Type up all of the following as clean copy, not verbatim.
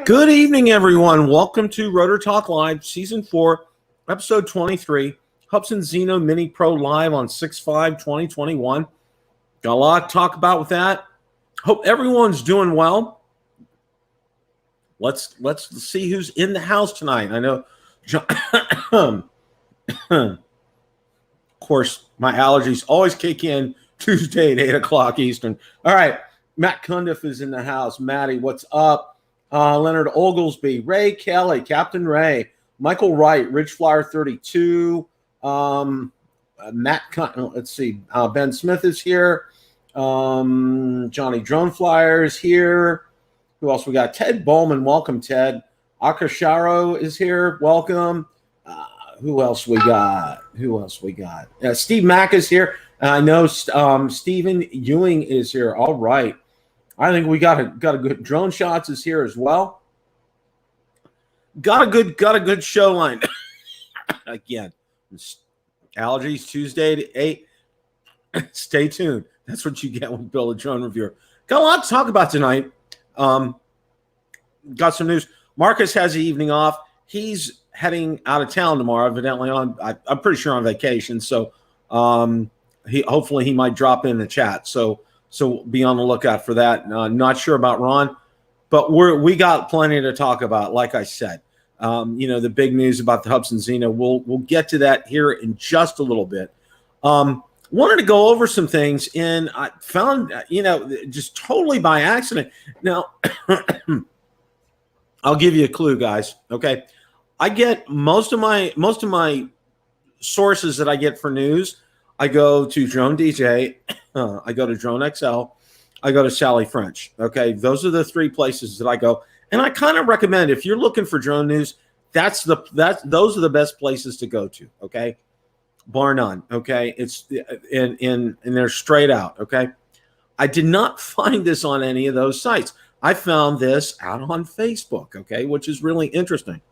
Good evening, everyone. Welcome to Rotor Talk Live, Season 4, Episode 23. Hubsan Zino Mini Pro live on 6/5/2021. Got a lot to talk about with that. Hope everyone's doing well. Let's see who's in the house tonight. I know, of course, my allergies always kick in Tuesday at 8 o'clock Eastern. All right, Matt Cundiff is in the house. Matty, what's up? Leonard Oglesby, Ray Kelly, Captain Ray, Michael Wright, Ridgeflyer 32, Matt let's see, Ben Smith is here, Johnny Drone Flyer is here. Who else we got? Ted Bowman, welcome, Ted. Akasharo is here, welcome. Who else we got? Steve Mack is here. I know Stephen Ewing is here. All right. I think we got a good drone shots is here as well. Got a good show line. Again, allergies Tuesday to 8. Stay tuned. That's what you get when you build a drone reviewer. Got a lot to talk about tonight. Got some news. Marcus has the evening off. He's heading out of town tomorrow, evidently I'm pretty sure on vacation. So hopefully he might drop in the chat. So be on the lookout for that. Not sure about Ron, but we got plenty to talk about. Like I said, the big news about the Hubsan Zino. We'll get to that here in just a little bit. Wanted to go over some things, and I found just totally by accident. Now, I'll give you a clue, guys. Okay, I get most of my sources that I get for news. I go to Drone DJ, I go to Drone XL, I go to Sally French. Okay, those are the three places that I go, and I kind of recommend if you're looking for drone news, those are the best places to go to. Okay, bar none. Okay, it's and they're straight out. Okay, I did not find this on any of those sites. I found this out on Facebook. Okay, which is really interesting.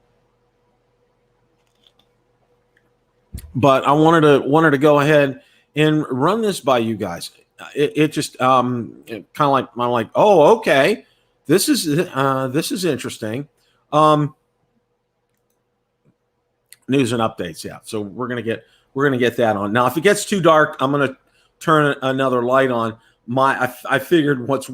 But I wanted to go ahead and run this by you guys. It just kind of like I'm like, oh, okay, this is interesting. News and updates, yeah. So we're gonna get that on. Now, if it gets too dark, I'm gonna turn another light on. I figured what's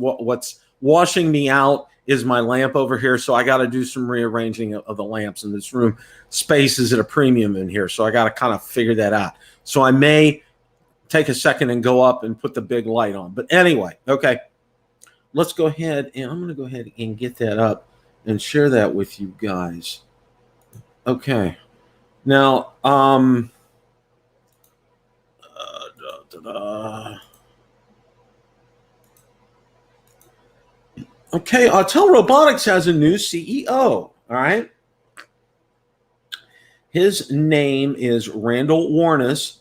washing me out is my lamp over here, so I got to do some rearranging of the lamps in this room. Space is at a premium in here, so I got to kind of figure that out. So I may take a second and go up and put the big light on. But anyway, okay, let's go ahead, and I'm going to go ahead and get that up and share that with you guys. Okay, now, okay, Autel Robotics has a new CEO, all right? His name is Randall Warnes.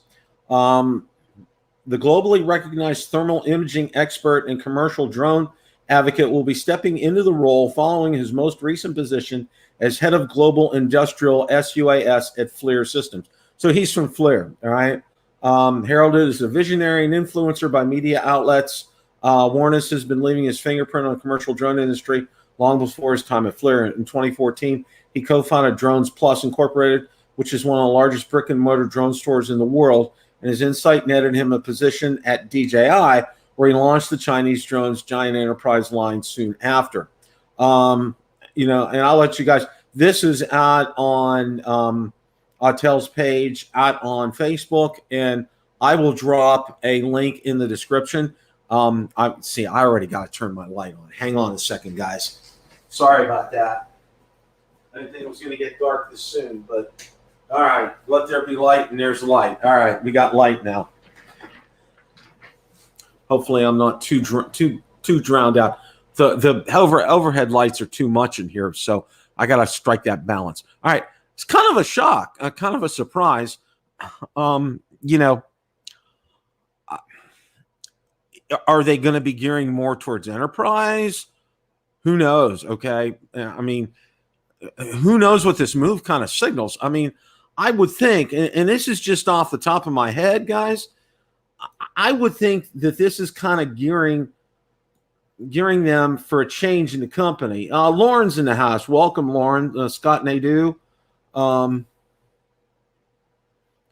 The globally recognized thermal imaging expert and commercial drone advocate will be stepping into the role following his most recent position as head of global industrial SUAS at FLIR Systems. So he's from FLIR, all right? Heralded as a visionary and influencer by media outlets, Warnes has been leaving his fingerprint on the commercial drone industry long before his time at FLIR. In 2014, he co-founded Drones Plus Incorporated, which is one of the largest brick-and-mortar drone stores in the world, and his insight netted him a position at DJI, where he launched the Chinese drones giant enterprise line soon after. And I'll let you guys. This is out on Autel's page, out on Facebook, and I will drop a link in the description. I already got to turn my light on. Hang on a second, guys. Sorry about that. I didn't think it was going to get dark this soon, but all right. Let there be light, and there's light. All right, we got light now. Hopefully, I'm not too drowned out. The overhead lights are too much in here, so I got to strike that balance. All right, it's kind of a shock, kind of a surprise. Are they going to be gearing more towards enterprise? Who knows? Okay. I mean, who knows what this move kind of signals? I mean, I would think, and this is just off the top of my head, guys, I would think that this is kind of gearing gearing them for a change in the company. Lauren's in the house. Welcome, Lauren. Scott Nadeau.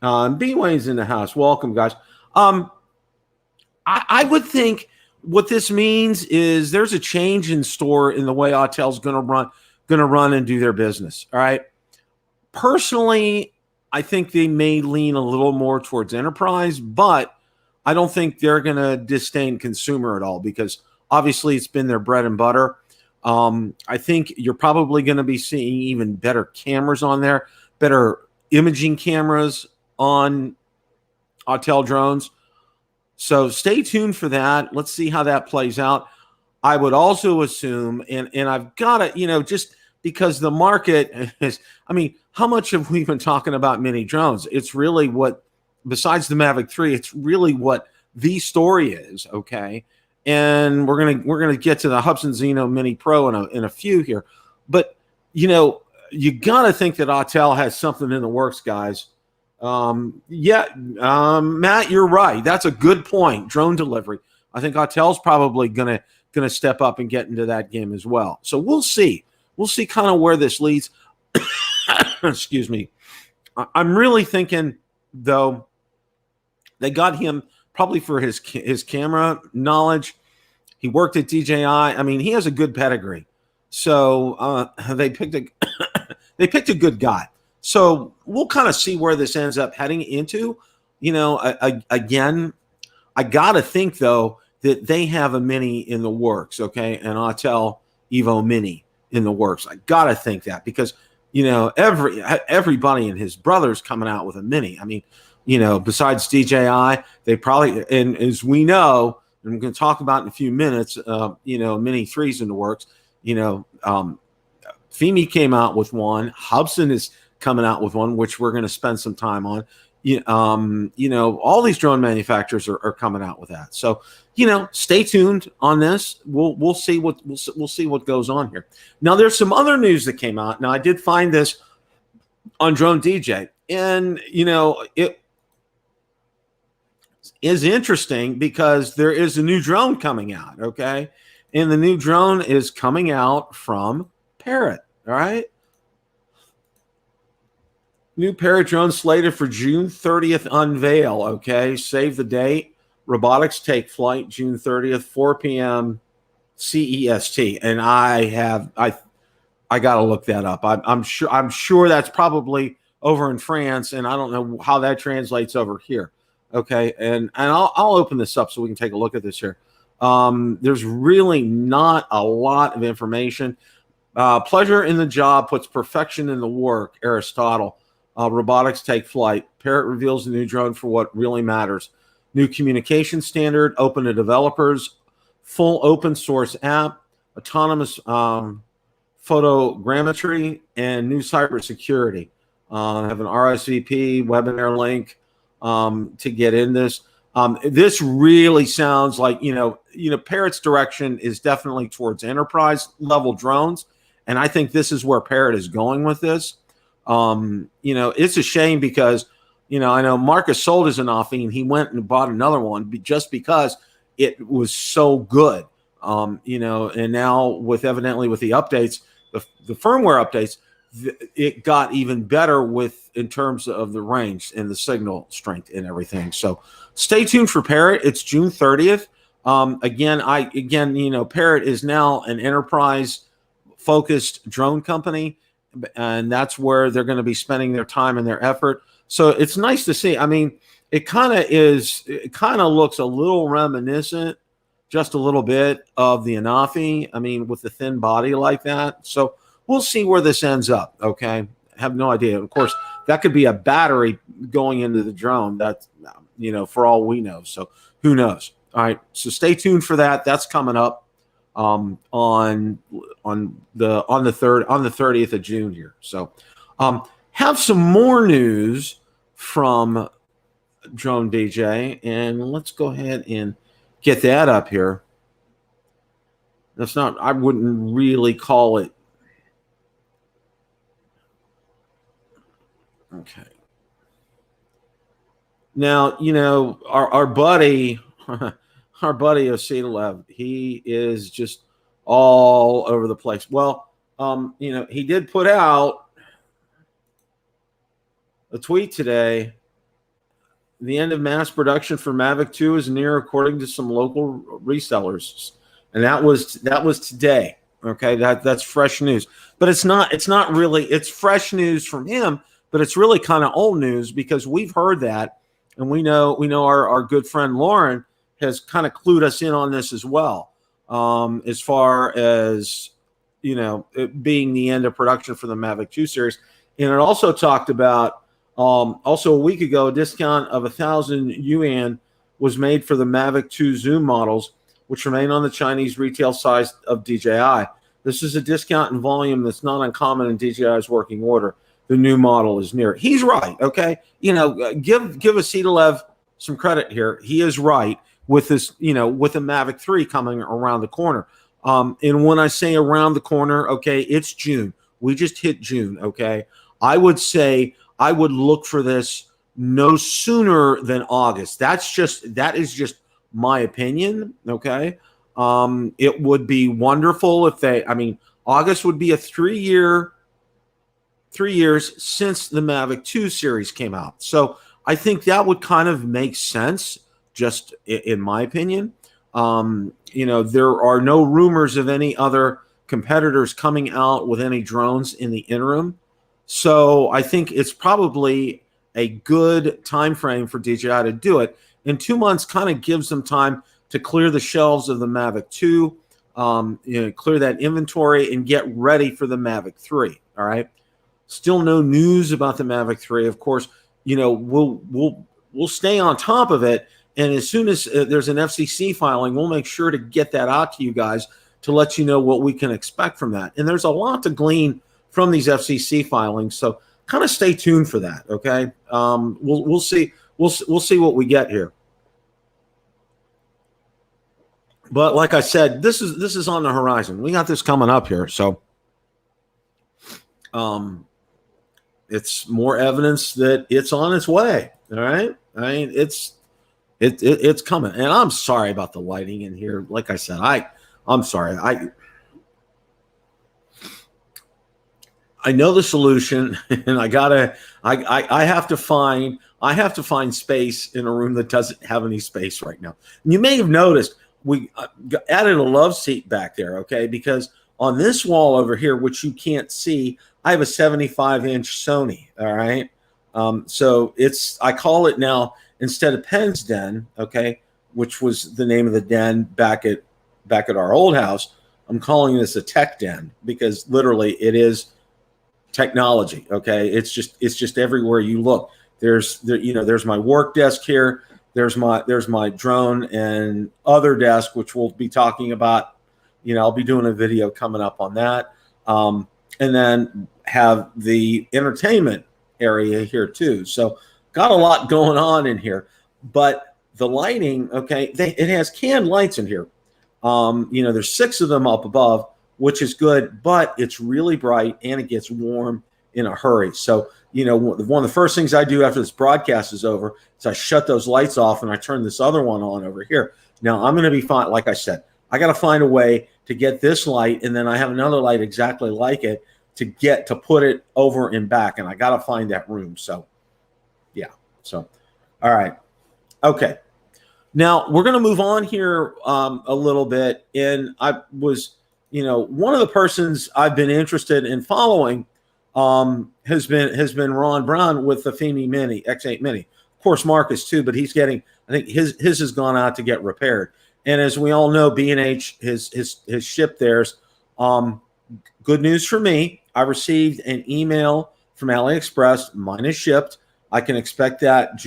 B Wayne's in the house. Welcome, guys. I would think what this means is there's a change in store in the way Autel's going to run and do their business. All right. Personally, I think they may lean a little more towards enterprise, but I don't think they're going to disdain consumer at all because obviously it's been their bread and butter. I think you're probably going to be seeing even better cameras on there, better imaging cameras on Autel drones. So stay tuned for that. Let's see how that plays out. I would also assume, and I've got to, just because the market is, how much have we been talking about mini drones? It's really what, besides the Mavic 3, it's really what the story is, okay? And we're gonna get to the Hubsan Zino Mini Pro in a few here. But, you got to think that Autel has something in the works, guys. Matt, you're right. That's a good point. Drone delivery. I think Autel's probably gonna step up and get into that game as well. So we'll see. We'll see kind of where this leads. Excuse me. I'm really thinking, though, they got him probably for his camera knowledge. He worked at DJI. He has a good pedigree. So they picked a good guy. So we'll kind of see where this ends up heading into. Again, I got to think, though, that they have a Mini in the works, okay? An Autel Evo Mini in the works. I got to think that because, everybody and his brother's coming out with a Mini. Besides DJI, they probably, and as we know, and we're going to talk about in a few minutes, Mini 3's in the works. Fimi came out with one. Hubsan is coming out with one, which we're going to spend some time on. All these drone manufacturers are coming out with that. So, stay tuned on this. We'll see what goes on here. Now, there's some other news that came out. Now, I did find this on Drone DJ, and it is interesting because there is a new drone coming out. Okay, and the new drone is coming out from Parrot. All right. New Parrot drone slated for June 30th unveil. Okay, save the date. Robotics take flight June 30th, 4 p.m. CEST. And I got to look that up. I'm sure that's probably over in France, and I don't know how that translates over here. Okay, and I'll open this up so we can take a look at this here. There's really not a lot of information. Pleasure in the job puts perfection in the work. Aristotle. Robotics take flight. Parrot reveals the new drone for what really matters. New communication standard, open to developers, full open source app, autonomous photogrammetry, and new cybersecurity. Have an RSVP webinar link to get in this. This really sounds like, Parrot's direction is definitely towards enterprise level drones. And I think this is where Parrot is going with this. It's a shame because, I know Marcus sold his Anafi and he went and bought another one just because it was so good. And now evidently with the updates, the firmware updates, it got even better in terms of the range and the signal strength and everything. So stay tuned for Parrot. It's June 30th. Parrot is now an enterprise focused drone company, and that's where they're going to be spending their time and their effort. So it's nice to see. It kind of looks a little reminiscent, just a little bit, of the Anafi. With the thin body like that. So we'll see where this ends up. Okay, I have no idea. Of course, that could be a battery going into the drone. That's for all we know. So who knows? All right. So stay tuned for that. That's coming up on the 30th of June here. So have some more news from Drone DJ, and let's go ahead and get that up here. That's not, I wouldn't really call it. Okay. Now, our buddy our buddy Autel, he is just all over the place. Well, he did put out a tweet today. The end of mass production for Mavic 2 is near, according to some local resellers, and that was today. Okay, that's fresh news, but it's not really. It's fresh news from him, but it's really kind of old news because we've heard that, and we know our good friend Lauren has kind of clued us in on this as well, as far as it being the end of production for the Mavic 2 series, and it also talked about. Also, a week ago, a discount of 1,000 yuan was made for the Mavic 2 Zoom models, which remain on the Chinese retail side of DJI. This is a discount in volume that's not uncommon in DJI's working order. The new model is near. He's right, okay? Give Autel some credit here. He is right with this, with the Mavic 3 coming around the corner. And when I say around the corner, okay, it's June. We just hit June, okay? I would say I would look for this no sooner than August. That is just my opinion. Okay. It would be wonderful if August would be a 3 years since the Mavic 2 series came out. So I think that would kind of make sense, just in my opinion. There are no rumors of any other competitors coming out with any drones in the interim. So I think it's probably a good time frame for DJI to do it. And 2 months kind of gives them time to clear the shelves of the Mavic 2, clear that inventory and get ready for the Mavic 3. All right. Still no news about the Mavic 3. Of course, we'll stay on top of it. And as soon as there's an FCC filing, we'll make sure to get that out to you guys to let you know what we can expect from that. And there's a lot to glean from these FCC filings, so kind of stay tuned for that. Okay, we'll see what we get here. But like I said, this is on the horizon. We got this coming up here, so it's more evidence that it's on its way. All right, it's coming, and I'm sorry about the lighting in here. Like I said, I'm sorry. I know the solution, and I have to find space in a room that doesn't have any space right now. And you may have noticed we added a love seat back there, okay? Because on this wall over here, which you can't see, I have a 75-inch Sony, all right? So I call it now, instead of Penn's Den, okay, which was the name of the den back at our old house, I'm calling this a tech den because literally it is technology. Okay, it's just everywhere you look. There's my work desk here. There's my drone and other desk, which we'll be talking about. I'll be doing a video coming up on that, and then have the entertainment area here too. So got a lot going on in here, but the lighting, okay, it has canned lights in here. There's 6 of them up above, which is good, but it's really bright and it gets warm in a hurry. So, one of the first things I do after this broadcast is over is I shut those lights off and I turn this other one on over here. Now I'm going to be fine. Like I said, I got to find a way to get this light, and then I have another light exactly like it to put it over and back, and I got to find that room. So, yeah. So, all right. Okay. Now we're going to move on here a little bit, and I was. One of the persons I've been interested in following has been Ron Brown with the Fimi X8 Mini. Of course, Marcus too, but he's getting. I think his has gone out to get repaired. And as we all know, B&H has shipped theirs. Good news for me. I received an email from AliExpress. Mine is shipped. I can expect that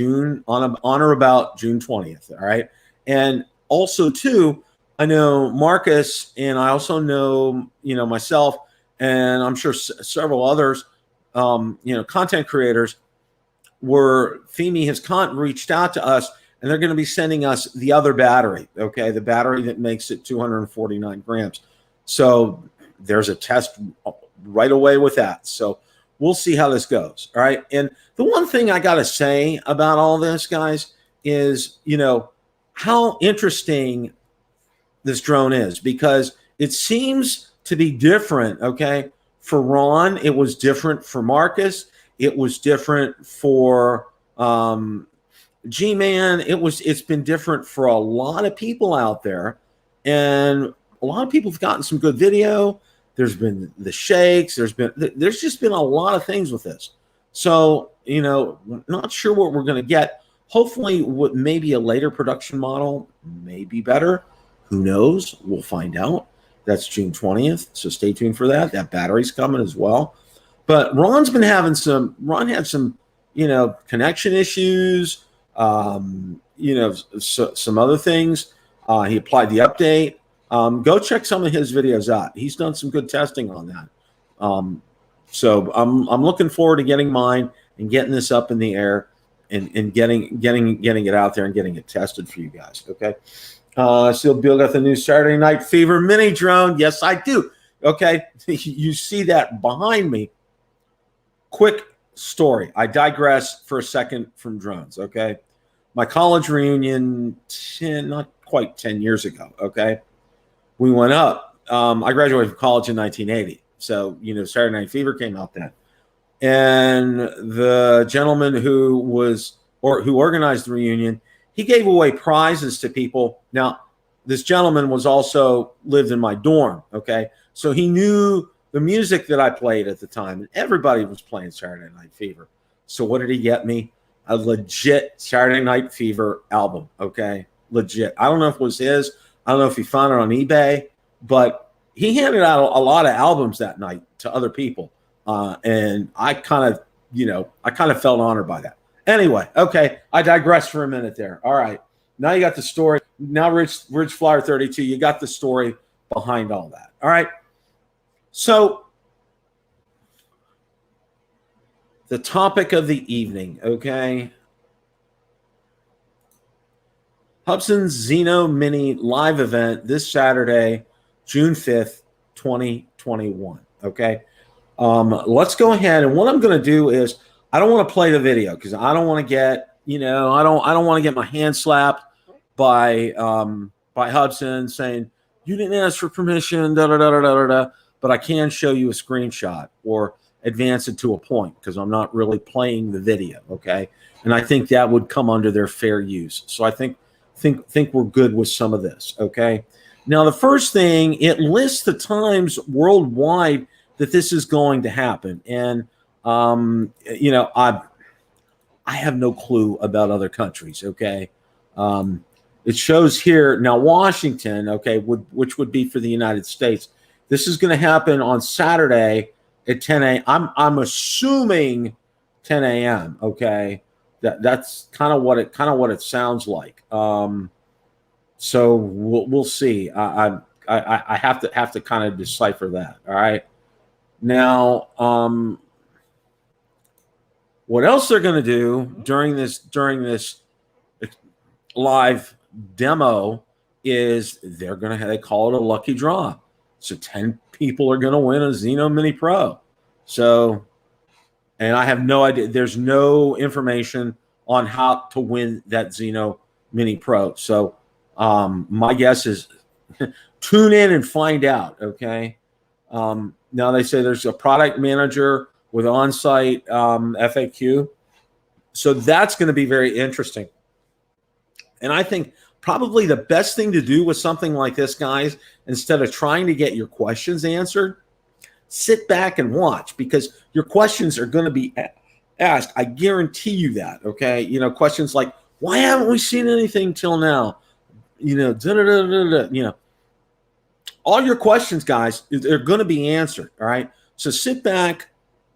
on or about June 20th. All right, and also too. I know Marcus, and I also know, myself, and I'm sure several others, content creators, where Fimi has reached out to us, and they're going to be sending us the other battery, okay, the battery that makes it 249 grams. So there's a test right away with that. So we'll see how this goes, all right? And the one thing I got to say about all this, guys, is, how interesting this drone is, because it seems to be different. Okay, for Ron, it was different. For Marcus, it was different. For G-Man, it's been different for a lot of people out there, and a lot of people have gotten some good video. There's been the shakes. There's just been a lot of things with this. So, not sure what we're going to get. Hopefully, maybe a later production model may be better. Who knows? We'll find out. That's June 20th, so stay tuned for that. That battery's coming as well. But Ron had some, connection issues, some other things. He applied the update. Go check some of his videos out. He's done some good testing on that. So I'm looking forward to getting mine and getting this up in the air and getting it out there and getting it tested for you guys. Okay. So Bill got the new Saturday Night Fever mini drone. Yes, I do. Okay. You see that behind me. Quick story. I digress for a second from drones. Okay. My college reunion, not quite 10 years ago. Okay. We went up. I graduated from college in 1980. So, Saturday Night Fever came out then. And the gentleman who organized the reunion, he gave away prizes to people. Now, this gentleman lived in my dorm, okay? So he knew the music that I played at the time, and everybody was playing Saturday Night Fever. So what did he get me? A legit Saturday Night Fever album, okay? Legit. I don't know if it was his. I don't know if he found it on eBay, but he handed out a lot of albums that night to other people. And I kind of felt honored by that. Anyway, okay, I digress for a minute there. All right, now you got the story. Now, Ridge Flyer 32, you got the story behind all that. All right, so the topic of the evening, okay? Hubsan Zino Mini live event this Saturday, June 5th, 2021, okay? Let's go ahead, and what I'm going to do is I don't want to play the video because I don't want to get, I don't want to get my hand slapped by Hubsan saying you didn't ask for permission, da da da da da da. But I can show you a screenshot or advance it to a point because I'm not really playing the video, okay? And I think that would come under their fair use. So I think we're good with some of this, okay? Now the first thing, it lists the times worldwide that this is going to happen, and I have no clue about other countries, okay? It shows here now Washington, okay, which would be for the United States. This is going to happen on Saturday at 10 a.m. I'm assuming 10 a.m. Okay, that's kind of what it sounds like. So we'll see. I have to kind of decipher that. All right. Now, what else they're going to do during this live demo is they call it a lucky draw. So 10 people are going to win a Xeno Mini Pro. So, and I have no idea. There's no information on how to win that Xeno Mini Pro. So my guess is tune in and find out, okay? Now they say there's a product manager with on-site FAQ. So that's going to be very interesting. And I think probably the best thing to do with something like this, guys, instead of trying to get your questions answered, sit back and watch, because your questions are going to be asked. I guarantee you that, okay? Questions like, why haven't we seen anything till now? All your questions, guys, they're going to be answered, all right? So sit back,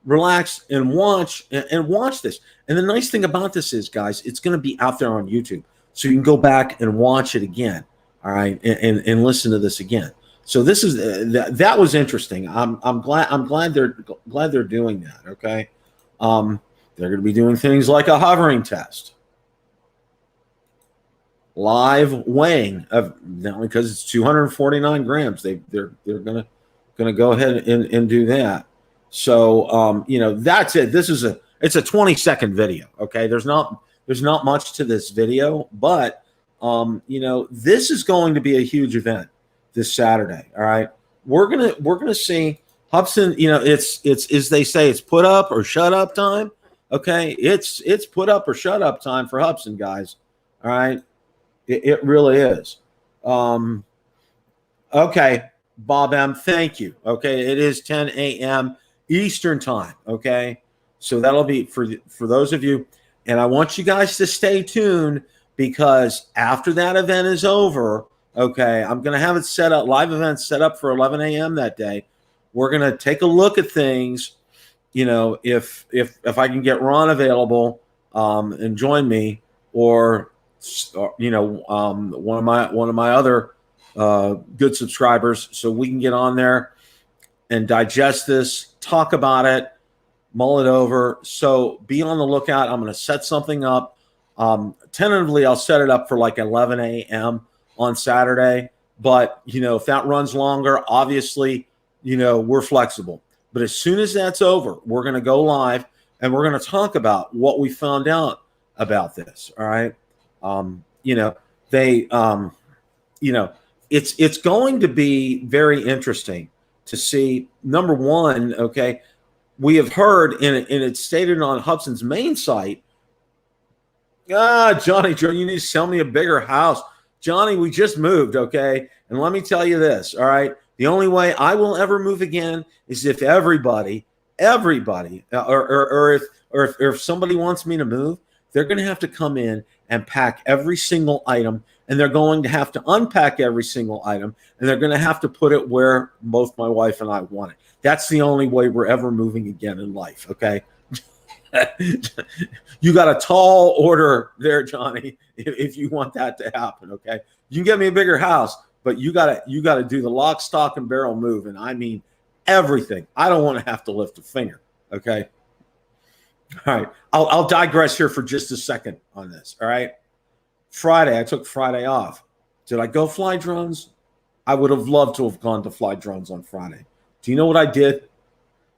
relax, and watch this. And the nice thing about this is, guys, it's going to be out there on YouTube. So you can go back and watch it again, all right, and listen to this again. So this is that was interesting. I'm glad they're doing that. Okay, they're going to be doing things like a hovering test, live weighing of now because it's 249 grams. They're going to go ahead and do that. So that's it. It's a 20-second video. Okay, there's not much to this video, but You know, this is going to be a huge event this Saturday. All right, we're gonna see Hubsan. You know, it's as they say, it's put up or shut up time. Okay, it's put up or shut up time for Hubsan, guys. All right, it really is. Okay, Bob M, thank you. Okay, it is 10 a.m. Eastern time. Okay, so that'll be for those of you, and I want you guys to stay tuned because after that event is over, okay, I'm going to have it set up, live event set up for 11 a.m. that day. We're going to take a look at things. You know, if I can get Ron available and join me, or you know, one of my other good subscribers, so we can get on there and digest this, talk about it, mull it over. So be on the lookout. I'm going to set something up. Tentatively, I'll set it up for like 11 a.m. on Saturday. But, you know, if that runs longer, obviously, you know, we're flexible. But as soon as that's over, we're going to go live and we're going to talk about what we found out about this. All right. You know, they, you know, it's going to be very interesting to see. Number one, okay, we have heard, and it's stated on Hubsan's main site, Johnny, you need to sell me a bigger house. Johnny, we just moved, okay? And let me tell you this, all right? The only way I will ever move again is if everybody, or if somebody wants me to move, they're going to have to come in and pack every single item, and they're going to have to unpack every single item, and they're going to have to put it where both my wife and I want it. That's the only way we're ever moving again in life, okay? You got a tall order there, Johnny, if you want that to happen, okay? You can get me a bigger house, but you got to do the lock, stock, and barrel move, and I mean everything. I don't want to have to lift a finger, okay? All right, I'll digress here for just a second on this, all right? Friday, I took Friday off. Did I go fly drones? I would have loved to have gone to fly drones on Friday. Do you know what I did?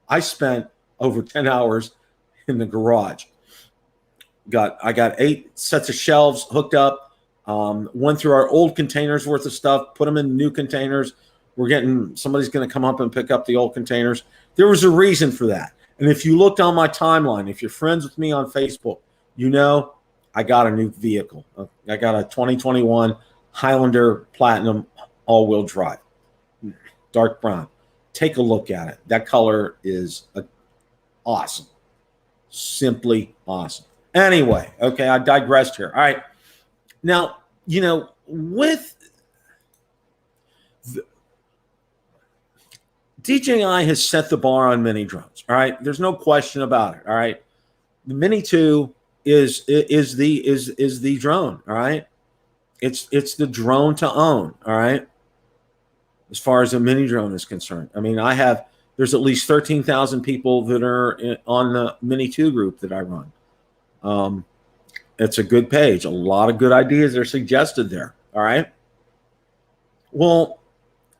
I spent over 10 hours in the garage. I got 8 sets of shelves hooked up, went through our old containers worth of stuff, put them in new containers. Somebody's going to come up and pick up the old containers. There was a reason for that. And if you looked on my timeline, if you're friends with me on Facebook, you know I got a new vehicle. I got a 2021 Highlander Platinum all-wheel drive, dark brown. Take a look at it. That color is awesome. Simply awesome. Anyway, okay, I digressed here. All right. Now, you know, with DJI has set the bar on mini drones. All right. There's no question about it. All right. The Mini 2 is the drone. All right. It's the drone to own. All right. As far as a mini drone is concerned. I mean, there's at least 13,000 people that are on the Mini 2 group that I run. It's a good page. A lot of good ideas are suggested there. All right. Well,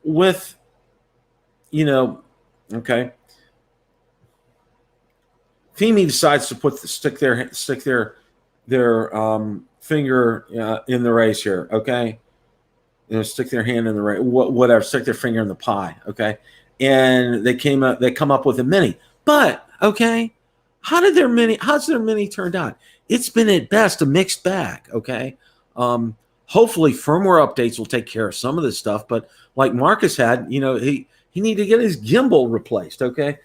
with, you know, okay. Fimi decides to stick their finger in the race here. Okay. You know, stick their hand in the race, whatever, stick their finger in the pie. Okay. And they come up with a mini. But okay, how's their mini turned out? It's been at best a mixed bag. Okay. Hopefully firmware updates will take care of some of this stuff, but like Marcus had, you know, he needed to get his gimbal replaced. Okay.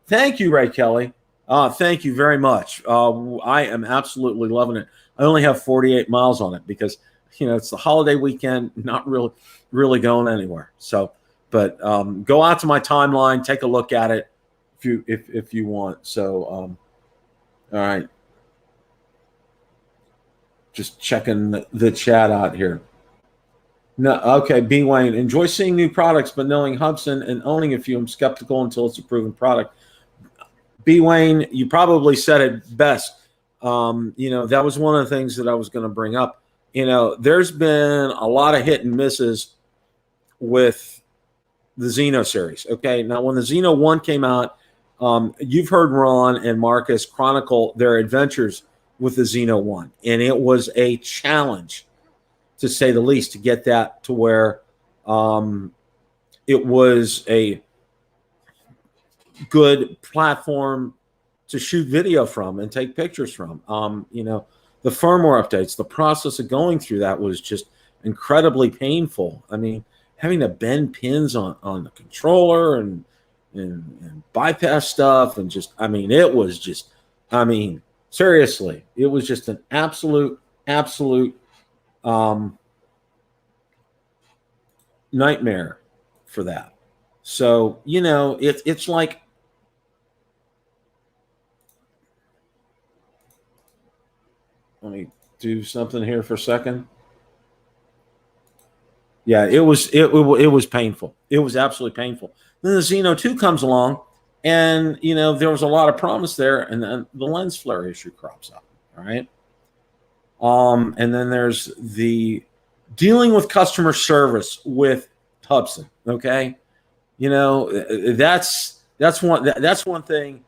Thank you, Ray Kelly. Thank you very much. I am absolutely loving it. I only have 48 miles on it because, you know, it's the holiday weekend, not really going anywhere. So, but go out to my timeline, take a look at it if you want. So, all right. Just checking the chat out here. No, okay, B. Wayne. Enjoy seeing new products, but knowing Hubsan and owning a few, I'm skeptical until it's a proven product. B. Wayne, you probably said it best. You know, that was one of the things that I was going to bring up. You know, there's been a lot of hit and misses with the Xeno series. Okay, now when the Xeno 1 came out, you've heard Ron and Marcus chronicle their adventures with the Xeno 1, and it was a challenge. to say the least, to get that to where it was a good platform to shoot video from and take pictures from. You know, the firmware updates, the process of going through that was just incredibly painful. I mean, having to bend pins on the controller and bypass stuff, and just, I mean, it was just, I mean, seriously, it was just an absolute nightmare for that. So, you know, it's like, let me do something here for a second. Yeah, it was painful. It was absolutely painful. Then the Xeno 2 comes along, and you know, there was a lot of promise there, and then the lens flare issue crops up. All right. And then there's the dealing with customer service with Hubsan. Okay. You know, that's one thing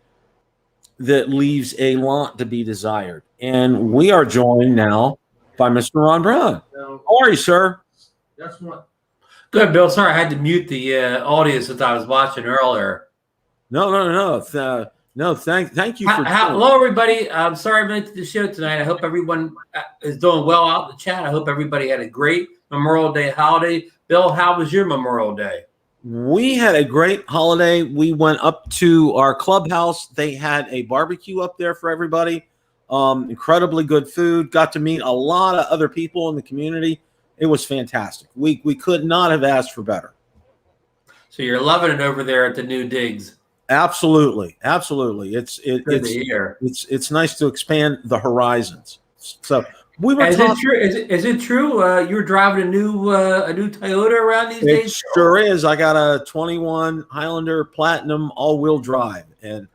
that leaves a lot to be desired. And we are joined now by Mr. Ron Brown. How are you, sir? That's what. Good, Bill. Sorry, I had to mute the audience that I was watching earlier. No. Thank you for. Hello, everybody. I'm sorry I'm late to the show tonight. I hope everyone is doing well out in the chat. I hope everybody had a great Memorial Day holiday. Bill, how was your Memorial Day? We had a great holiday. We went up to our clubhouse. They had a barbecue up there for everybody. Incredibly good food. Got to meet a lot of other people in the community. It was fantastic. We could not have asked for better. So you're loving it over there at the new digs. Absolutely. It's nice to expand the horizons. So we were. Is it true? You were driving a new Toyota around these days? It sure is. I got a 21 Highlander Platinum all-wheel drive, and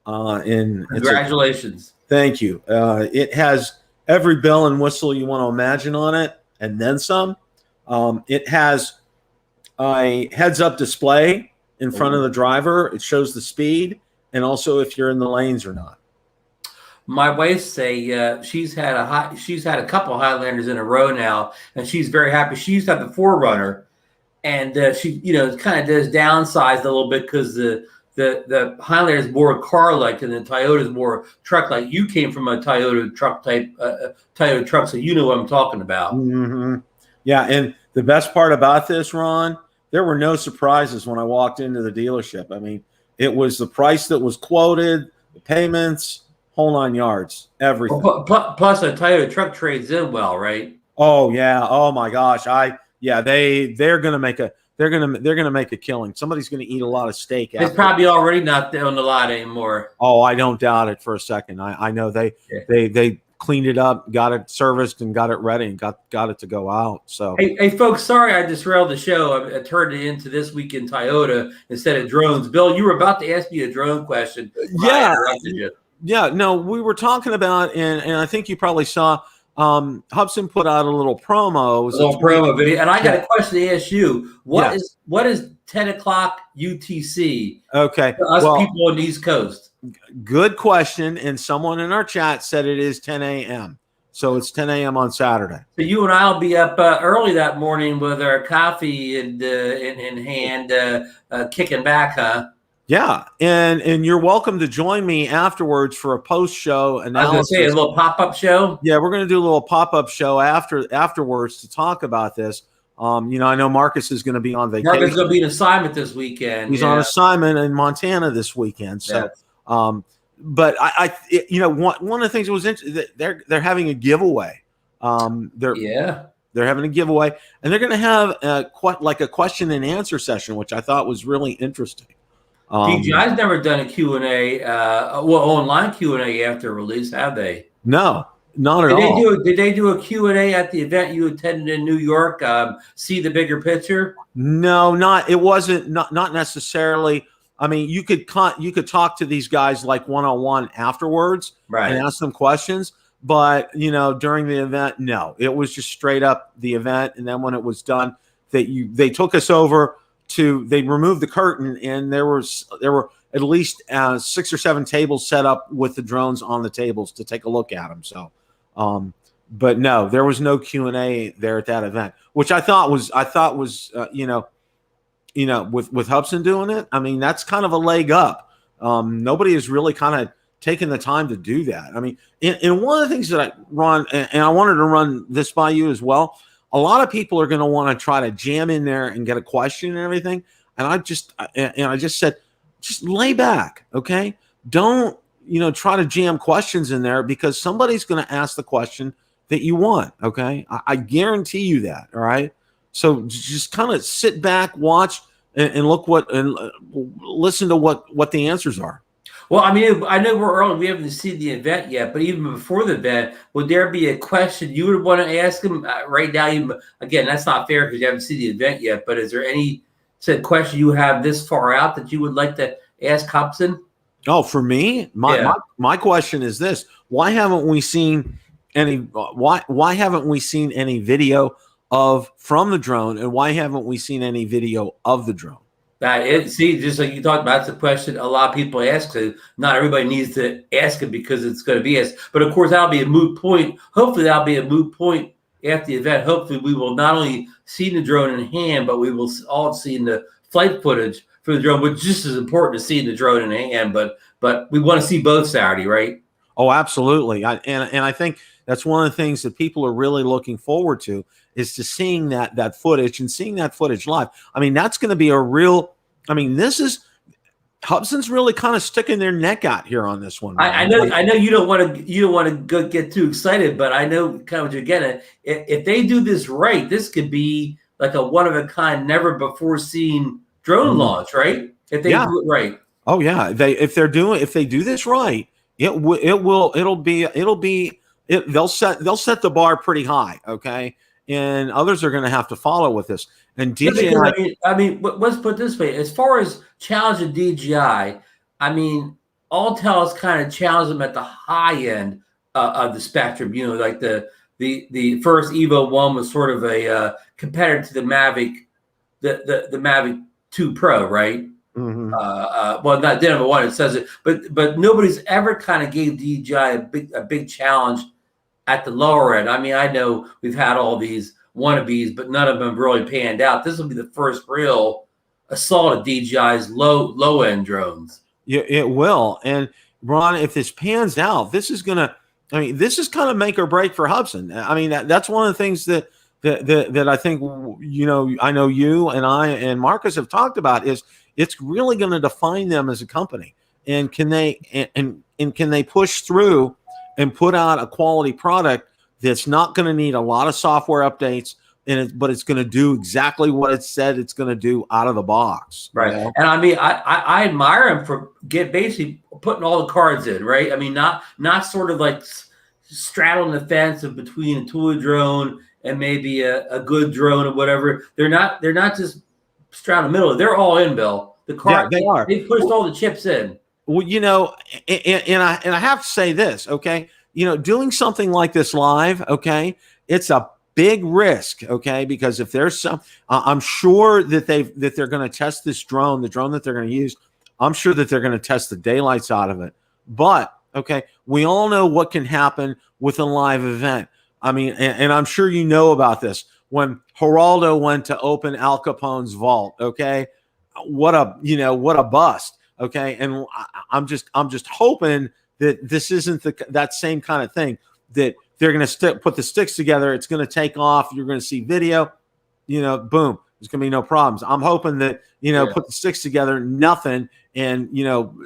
congratulations. Thank you. It has every bell and whistle you want to imagine on it, and then some. It has a heads-up display in front of the driver. It shows the speed and also if you're in the lanes or not. My wife say she's had a couple Highlanders in a row now, and she's very happy. She used to have the 4Runner, and she kind of does downsize a little bit because the Highlander is more car-like and the Toyota is more truck-like. You came from a Toyota truck type Toyota truck, so you know what I'm talking about. Mm-hmm. Yeah, and the best part about this, Ron, there were no surprises when I walked into the dealership. I mean, it was the price that was quoted, the payments, whole 9 yards, everything. Plus, a Toyota truck trades in well, right? Oh yeah. Oh my gosh. They're gonna make a killing. Somebody's gonna eat a lot of steak. It's probably already not on the lot anymore. Oh, I don't doubt it for a second. I know they cleaned it up, got it serviced, and got it ready, and got it to go out. So hey folks, sorry I derailed the show. I turned it into This Week in Toyota instead of drones. Bill, you were about to ask me a drone question. Yeah, no, we were talking about, and I think you probably saw, Hubsan put out a little promo. A little promo video. And I got a question to ask you. What is 10 o'clock UTC? Okay. For us people on the East Coast. Good question. And someone in our chat said it is 10 a.m. So it's 10 a.m. on Saturday. So you and I will be up early that morning with our coffee in hand, kicking back, huh? Yeah, and you're welcome to join me afterwards for a post-show analysis. I was going to say a little pop-up show. Yeah, we're going to do a little pop-up show afterwards to talk about this. I know Marcus is going to be on vacation. Marcus is going to be on assignment this weekend. He's on assignment in Montana this weekend. So, but one of the things that was interesting, they're having a giveaway. They're having a giveaway, and they're going to have a question and answer session, which I thought was really interesting. DJI's never done a Q&A, online Q&A after release, have they? No, not at all. Did they do a Q&A at the event you attended in New York? See the bigger picture? No, it wasn't not necessarily. I mean, you could talk to these guys like one-on-one afterwards, right, and ask them questions. But during the event, no, it was just straight up the event. And then when it was done, they took us over. They removed the curtain, and there were at least 6 or 7 tables set up with the drones on the tables to take a look at them. So, but no, there was no Q&A there at that event, which I thought was with Hubsan doing it, I mean, that's kind of a leg up. Nobody has really kind of taken the time to do that. I mean, and one of the things that I run, and I wanted to run this by you as well, a lot of people are going to want to try to jam in there and get a question and everything. And I just said, just lay back, okay? Don't, try to jam questions in there, because somebody's going to ask the question that you want, okay? I guarantee you that, all right? So just kind of sit back, watch, and look listen to what the answers are. Well, I mean, I know we're early. We haven't seen the event yet, but even before the event, would there be a question you would want to ask him right now? Again, that's not fair because you haven't seen the event yet, but is there any said question you have this far out that you would like to ask Hubsan? Oh, for me, my question is this: why haven't we seen any? Why haven't we seen any video from the drone, and why haven't we seen any video of the drone? Just like you talked about, it's a question a lot of people ask. So not everybody needs to ask it because it's going to be asked. But of course, that'll be a moot point. Hopefully, that'll be a moot point after the event. Hopefully, we will not only see the drone in hand, but we will all see the flight footage for the drone, which is just as important to seeing the drone in hand. But we want to see both Saturday, right? Oh, absolutely. And I think that's one of the things that people are really looking forward to, is to seeing that footage and seeing that footage live. I mean, that's going to be a real. I mean, Hubsan's really kind of sticking their neck out here on this one. I know you don't want to go get too excited, but I know kind of what you're getting at. If they do this right, this could be like a one of a kind, never before seen drone launch, right? If they do it right. Oh yeah, if they do this right, they'll set the bar pretty high, okay? And others are going to have to follow with this. And DJI, I mean, let's put it this way: as far as challenging DJI, I mean, Autel has kind of challenged them at the high end of the spectrum. Like the first Evo 1 was sort of a competitor to the Mavic, the Mavic 2 Pro, right? Mm-hmm. Well, not number one, it says it, but nobody's ever kind of gave DJI a big challenge at the lower end. I mean, I know we've had all these wannabes, but none of them really panned out. This will be the first real assault at DJI's low end drones. Yeah, it will. And Ron, if this pans out, this is kind of make or break for Hubsan. I mean, that's one of the things that I think, I know you and I and Marcus have talked about, is it's really going to define them as a company. And can they push through and put out a quality product that's not going to need a lot of software updates, but it's going to do exactly what it said it's going to do out of the box. Right. And I mean, I admire him for basically putting all the cards in, right? I mean, not sort of like straddling the fence of between a toy drone and maybe a good drone or whatever. They're not just straddling the middle. They're all in, Bill. The card, they are. They pushed all the chips in. Well, and I have to say this, okay? Doing something like this live, okay, it's a big risk, okay? Because if there's some, I'm sure that they're going to test this drone, the drone that they're going to use. I'm sure that they're going to test the daylights out of it. But okay, we all know what can happen with a live event. I mean, and I'm sure you know about this. When Geraldo went to open Al Capone's vault, okay, what a bust, okay. And I'm just hoping that this isn't that same kind of thing, that they're going to put the sticks together. It's going to take off. You're going to see video, boom. There's going to be no problems. I'm hoping that, put the sticks together, nothing, and,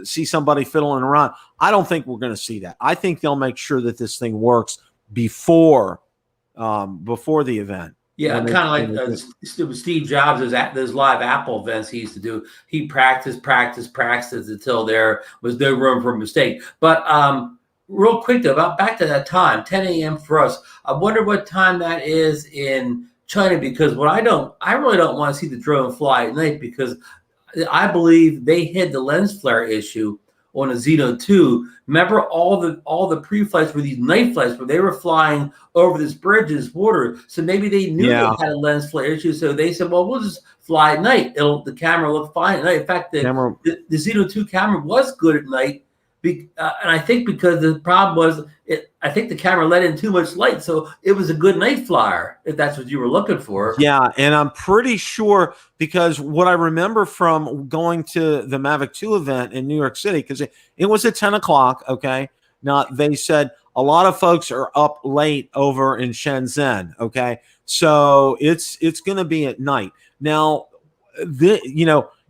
see somebody fiddling around. I don't think we're going to see that. I think they'll make sure that this thing works before the event. Yeah, kind of like Steve Jobs, those live Apple events he used to do. He practiced until there was no room for a mistake. But real quick, though, back to that time, 10 a.m. for us. I wonder what time that is in China, because I really don't want to see the drone fly at night, because I believe they hid the lens flare issue on a Xeno 2. Remember all the pre-flights were these night flights where they were flying over this bridge in this water. So maybe they knew they had a lens flare issue. So they said, well, we'll just fly at night. The camera look fine at night. In fact, the Xeno 2 camera was good at night And I think because the problem was, I think the camera let in too much light, so it was a good night flyer if that's what you were looking for. Yeah, and I'm pretty sure, because what I remember from going to the Mavic 2 event in New York City, because it was at 10 o'clock. Okay, now they said a lot of folks are up late over in Shenzhen. Okay, so it's going to be at night. Now,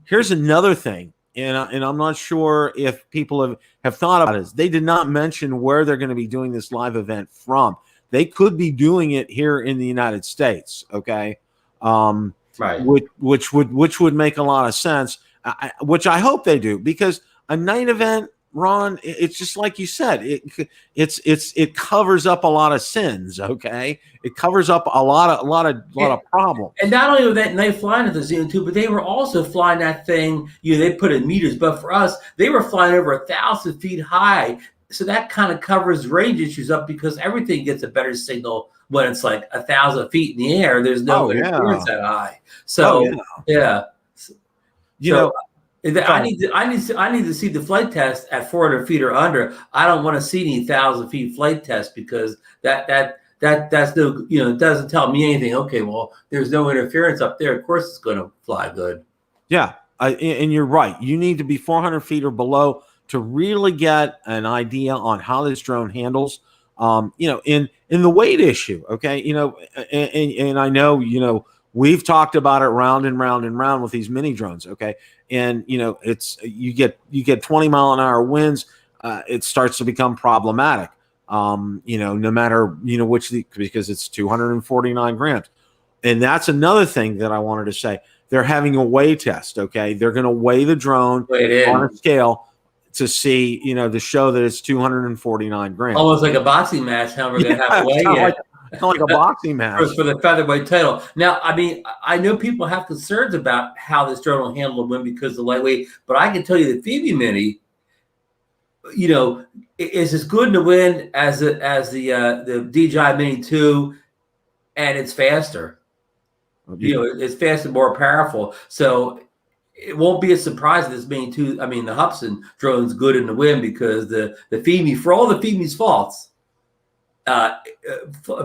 here's another thing. And I'm not sure if people have thought about this. They did not mention where they're going to be doing this live event from. They could be doing it here in the United States, okay? Right. Which would make a lot of sense. Which I hope they do, because a night event, Ron, it's just like you said. It covers up a lot of sins, okay? It covers up a lot of problems. And not only were that night flying at the Xeno 2, but they were also flying that thing. They put in meters, but for us, they were flying over 1,000 feet high. So that kind of covers range issues up, because everything gets a better signal when it's like 1,000 feet in the air. There's no interference that high. So I need to see the flight test at 400 feet or under. I don't want to see any 1,000 feet flight test, because that's no, it doesn't tell me anything. Okay, well, there's no interference up there. Of course, it's going to fly good. Yeah, and you're right. You need to be 400 feet or below to really get an idea on how this drone handles. In the weight issue. Okay, and I know we've talked about it round and round and round with these mini drones. Okay, and it's you get 20-mile-an-hour winds. It starts to become problematic. No matter which, because it's 249 grams, and that's another thing that I wanted to say. They're having a weigh test. Okay, they're going to weigh the drone on a scale to see, to show that it's 249 grams. Almost like a boxing match. How we're going to have to weigh it. It's like a boxing match for the featherweight title. Now, I mean, I know people have concerns about how this drone will handle the wind because of the lightweight, but I can tell you the Fimi Mini, is as good in the wind as the DJI Mini 2, and it's faster. It's faster, more powerful. So it won't be a surprise that this Mini 2, the Hubsan drone's good in the wind, because the Fimi, for all the Fimi's faults,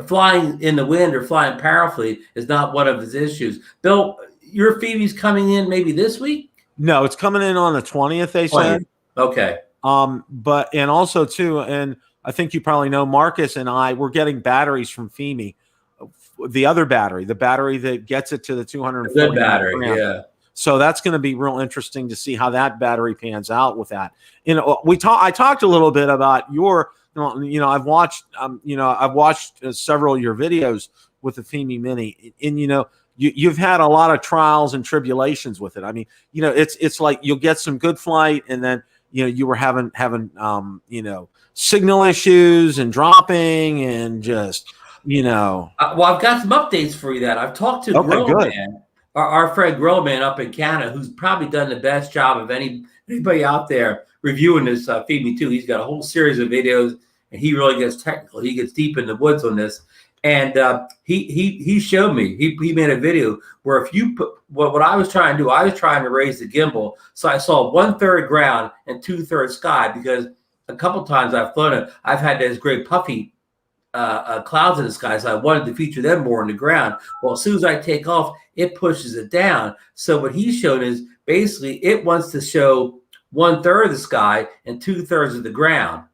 flying in the wind or flying powerfully is not one of his issues. Bill, your Fimi's coming in maybe this week? No, it's coming in on the 20th, they said. Okay. But and also too, and I think you probably know, Marcus and I, we're getting batteries from Fimi. The other battery, the battery that gets it to the 240. Good battery, yeah. So that's going to be real interesting to see how that battery pans out with that. I talked a little bit about your, I've watched, several of your videos with the Fimi Mini, and you've had a lot of trials and tribulations with it. I mean, it's like you'll get some good flight, and then you were having signal issues and dropping, and just well, I've got some updates for you. That I've talked to Grillman, our friend Grillman up in Canada, who's probably done the best job of anybody out there reviewing this Fimi 2. He's got a whole series of videos, and he really gets technical. He gets deep in the woods on this. And he showed me, he made a video where if you put what I was trying to do, I was trying to raise the gimbal. So I saw 1/3 ground and 2/3 sky, because a couple times I've flown it, I've had those great puffy clouds in the sky. So I wanted to feature them more on the ground. Well, as soon as I take off, it pushes it down. So what he showed is basically it wants to show 1/3 of the sky and 2/3 of the ground.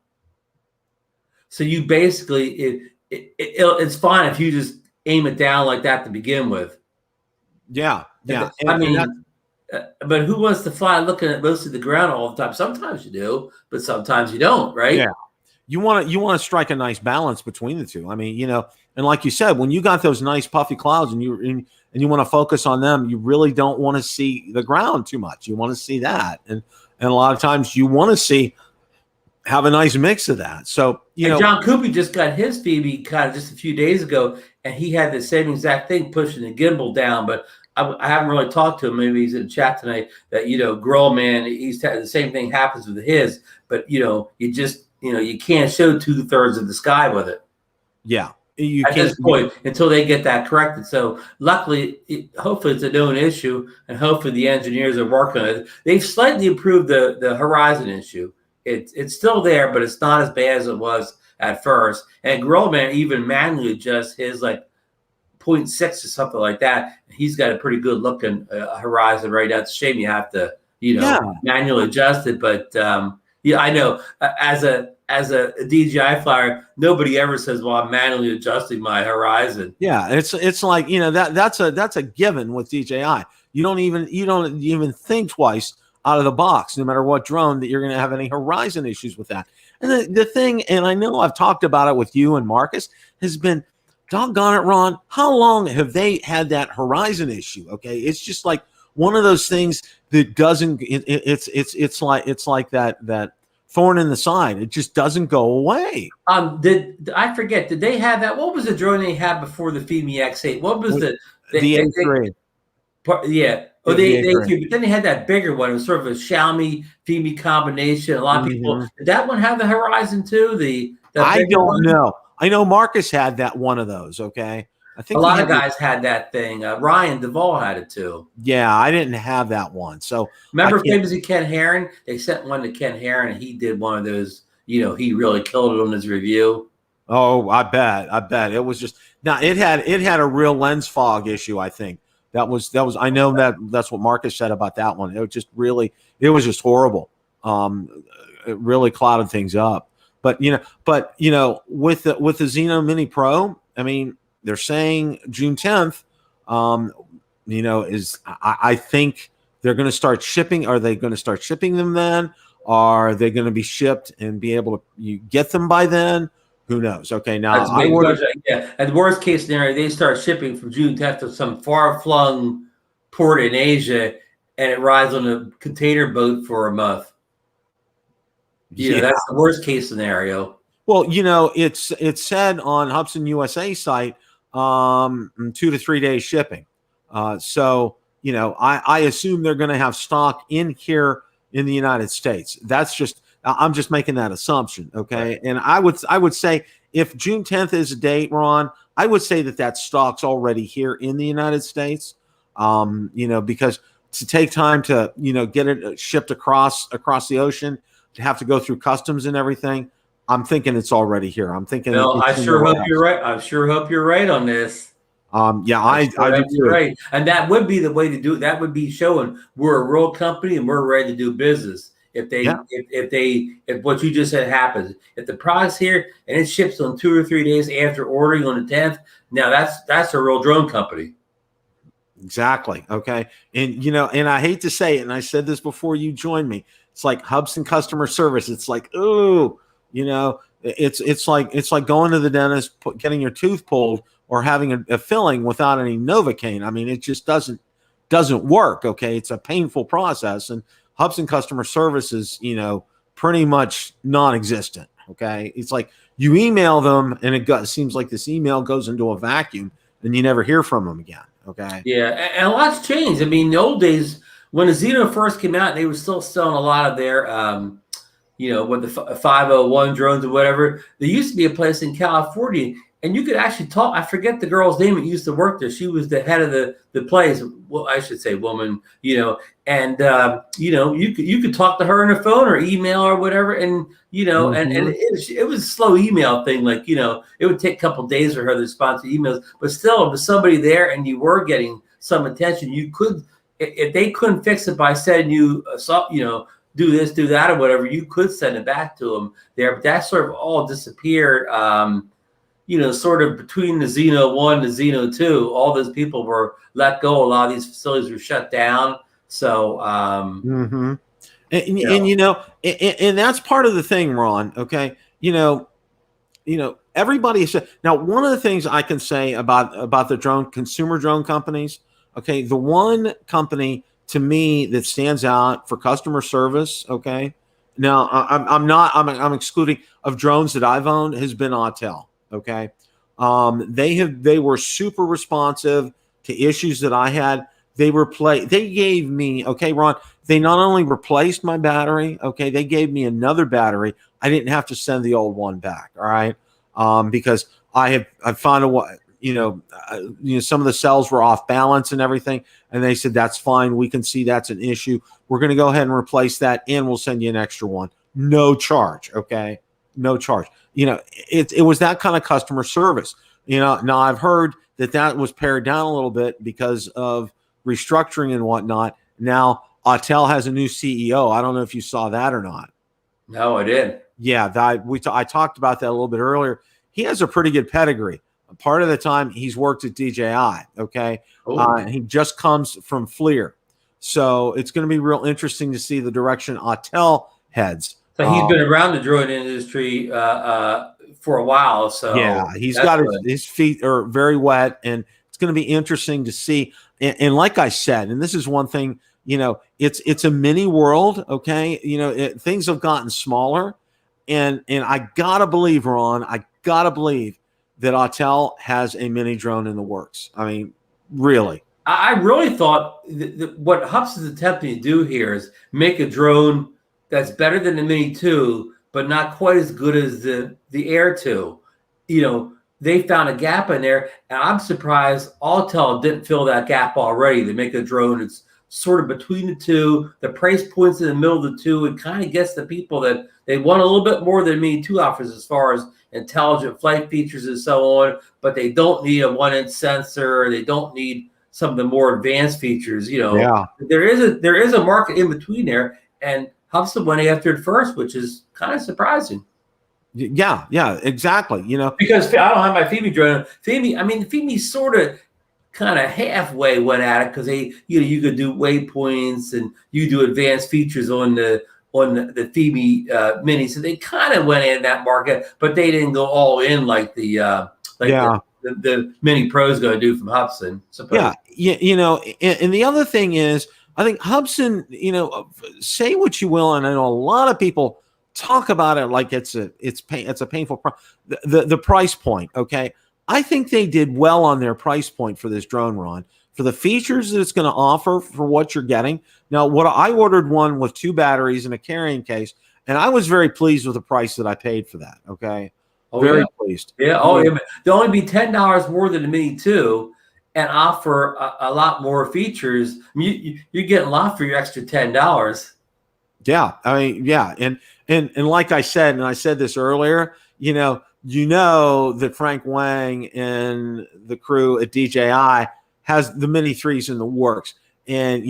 So you basically, it's fine if you just aim it down like that to begin with. Yeah. But who wants to fly looking at mostly the ground all the time? Sometimes you do, but sometimes you don't, right? Yeah. You want to strike a nice balance between the two. I mean, and like you said, when you got those nice puffy clouds and you want to focus on them, you really don't want to see the ground too much. You want to see that, and a lot of times you want to have a nice mix of that. So John Coopy just got his Fimi kind of just a few days ago, and he had the same exact thing, pushing the gimbal down. But I haven't really talked to him. Maybe he's in the chat tonight. That Girl Man, the same thing happens with his. But you just you can't show 2/3 of the sky with it. Yeah, at this point until they get that corrected. So luckily, hopefully it's a known issue, and hopefully the engineers are working on it. They've slightly improved the horizon issue. it's still there, but it's not as bad as it was at first. And Grillman even manually adjusts his like 0.6 or something like that. He's got a pretty good looking horizon right now. It's a shame you have to, manually adjust it. But yeah, I know as a DJI flyer, nobody ever says, "Well, I'm manually adjusting my horizon." Yeah, it's like that's a given with DJI. You don't even think twice out of the box, no matter what drone, that you're going to have any horizon issues with that. And the thing, and I know I've talked about it with you and Marcus, has been, doggone it, Ron, how long have they had that horizon issue? Okay, it's just like one of those things that doesn't. It's like that thorn in the side. It just doesn't go away. Did I forget? Did they have that? What was the drone they had before the Fimi X8? What was the A3? Yeah. Oh, they but then they had that bigger one. It was sort of a Xiaomi Fimi combination. A lot of people. Did that one have the horizon too? I don't know. I know Marcus had that one of those. Okay, I think a lot of guys had that thing. Ryan Duvall had it too. Yeah, I didn't have that one. So remember, famously Ken Herron. They sent one to Ken Herron, and he did one of those. He really killed it on his review. Oh, I bet it was just now. It had a real lens fog issue. I think that was. I know that's what Marcus said about that one. It was just horrible. It really clouded things up. But with the Xeno Mini Pro, I mean, they're saying June 10th. I think they're going to start shipping. Are they going to start shipping them then? Are they going to be shipped and be able to get them by then? Who knows? Okay, now at the worst case scenario, they start shipping from June 10th to some far-flung port in Asia, and it rides on a container boat for a month. That's the worst case scenario. Well, it's said on Hubsan USA site 2 to 3 days shipping. So I assume they're going to have stock in here in the United States. I'm just making that assumption. Okay. Right. And I would say if June 10th is a date, Ron, I would say that stock's already here in the United States. Because to take time to, get it shipped across the ocean, to have to go through customs and everything, I'm thinking it's already here. I'm thinking. Well, I sure hope you're right. I sure hope you're right on this. I do too. Right, and that would be the way to do it. That would be showing we're a real company and we're ready to do business. If what you just said happens, if the product's here and it ships on 2 or 3 days after ordering on the 10th, now that's a real drone company. Exactly. Okay. And and I hate to say it, and I said this before you joined me. It's like Hubsan customer service. It's like, ooh, it's like going to the dentist, getting your tooth pulled, or having a filling without any Novocaine. I mean, it just doesn't work. Okay. It's a painful process, and Hubsan customer service is, pretty much non-existent. Okay. It's like you email them and it seems like this email goes into a vacuum and you never hear from them again. Okay. Yeah. And a lot's changed. I mean, in the old days when the Xeno first came out, they were still selling a lot of their, with the 501 drones or whatever. There used to be a place in California and you could actually talk. I forget the girl's name that used to work there. She was the head of the place. Well, I should say woman, and you could talk to her on the phone or email or whatever. And, and it was a slow email thing. Like, it would take a couple of days for her to respond to emails, but still if there's somebody there and you were getting some attention, you could, if they couldn't fix it by sending you, do this, do that, or whatever, you could send it back to them there. But that sort of all disappeared. Sort of between the Xeno 1 and the Xeno 2, all those people were let go. A lot of these facilities were shut down. So, and that's part of the thing, Ron. Okay. Everybody said, now, one of the things I can say about the consumer drone companies. Okay. The one company to me that stands out for customer service. Okay. Now I'm excluding of drones that I've owned has been Autel. Okay. They were super responsive to issues that I had. They gave me, okay, Ron, they not only replaced my battery, okay, they gave me another battery. I didn't have to send the old one back. All right. Because I found some of the cells were off balance and everything. And they said, that's fine. We can see that's an issue. We're going to go ahead and replace that. And we'll send you an extra one. no charge. Okay, no charge. It was that kind of customer service. Now I've heard that was pared down a little bit because of restructuring and whatnot. Now Autel has a new CEO. I don't know if you saw that or not. No, I did. Yeah, I talked about that a little bit earlier. He has a pretty good pedigree. Part of the time he's worked at DJI. Okay, he just comes from FLIR, so it's going to be real interesting to see the direction Autel heads. So he's been around the drone industry for a while. So yeah, he's got his feet are very wet, and it's going to be interesting to see. And like I said, and this is one thing, it's a mini world. Okay, things have gotten smaller, and I gotta believe, Ron, that Autel has a mini drone in the works. I mean, really. I really thought that what Hubsan's attempting to do here is make a drone that's better than the Mini 2, but not quite as good as the Air 2. They found a gap in there, and I'm surprised Autel didn't fill that gap already. They make a drone that's sort of between the two, the price point's in the middle of the two, and kind of gets the people that they want a little bit more than Mini 2 offers as far as intelligent flight features and so on, but they don't need a 1-inch sensor. They don't need some of the more advanced features. There is a market in between there, and Hubsan went after it first, which is kind of surprising. Yeah, exactly. Because I don't have my Fimi drone. Fimi sort of kind of halfway went at it because you could do waypoints and you do advanced features on the Fimi Mini, so they kind of went in that market, but they didn't go all in like the Mini Pro is going to do from Hubsan. And the other thing is, I think Hubsan, say what you will, and I know a lot of people talk about it like it's a painful the price point. Okay, I think they did well on their price point for this drone, Ron, for the features that it's going to offer for what you're getting. Now, I ordered one with 2 batteries and a carrying case, and I was very pleased with the price that I paid for that. Okay, very pleased. Yeah. Oh, yeah. They'll only be $10 more than the Mini 2. And offer a lot more features. I mean, you're getting a lot for your extra $10. Yeah, I mean, yeah, and like I said, and I said this earlier, that Frank Wang and the crew at DJI has the Mini 3s in the works, and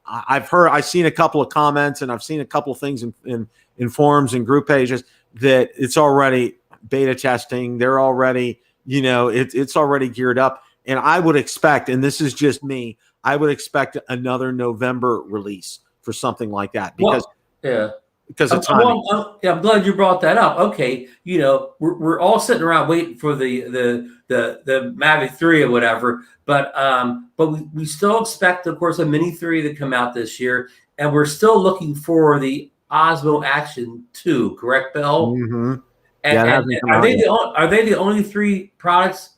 I've seen a couple of comments, and I've seen a couple of things in forums and group pages that it's already beta testing. They're already, it's already geared up. And I would expect, and this is just me, I would expect another November release for something like that because of timing. I'm glad you brought that up. Okay, we're all sitting around waiting for the Mavic 3 or whatever, but we still expect, of course, a Mini 3 to come out this year, and we're still looking for the Osmo Action 2. Correct, Bill? Mm-hmm. And are they the only 3 products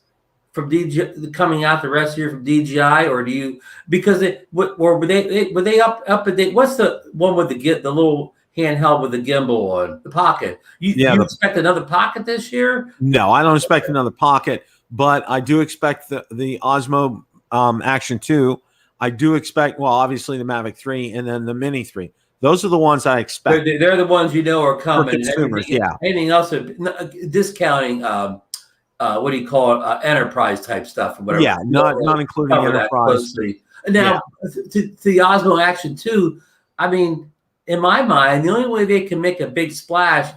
from DJI coming out the rest of the year from DJI, or do you, because were they up to date? What's the one with the little handheld with the gimbal on the Pocket? You expect another Pocket this year? No, I don't expect another Pocket, but I do expect the Osmo Action 2. I do expect, well, obviously the Mavic 3 and then the Mini 3. Those are the ones I expect. They're the ones are coming. For consumers, anything else discounting. What do you call it? Enterprise type stuff or whatever. Yeah, not including enterprise. Now, to the Osmo Action 2, I mean, in my mind, the only way they can make a big splash,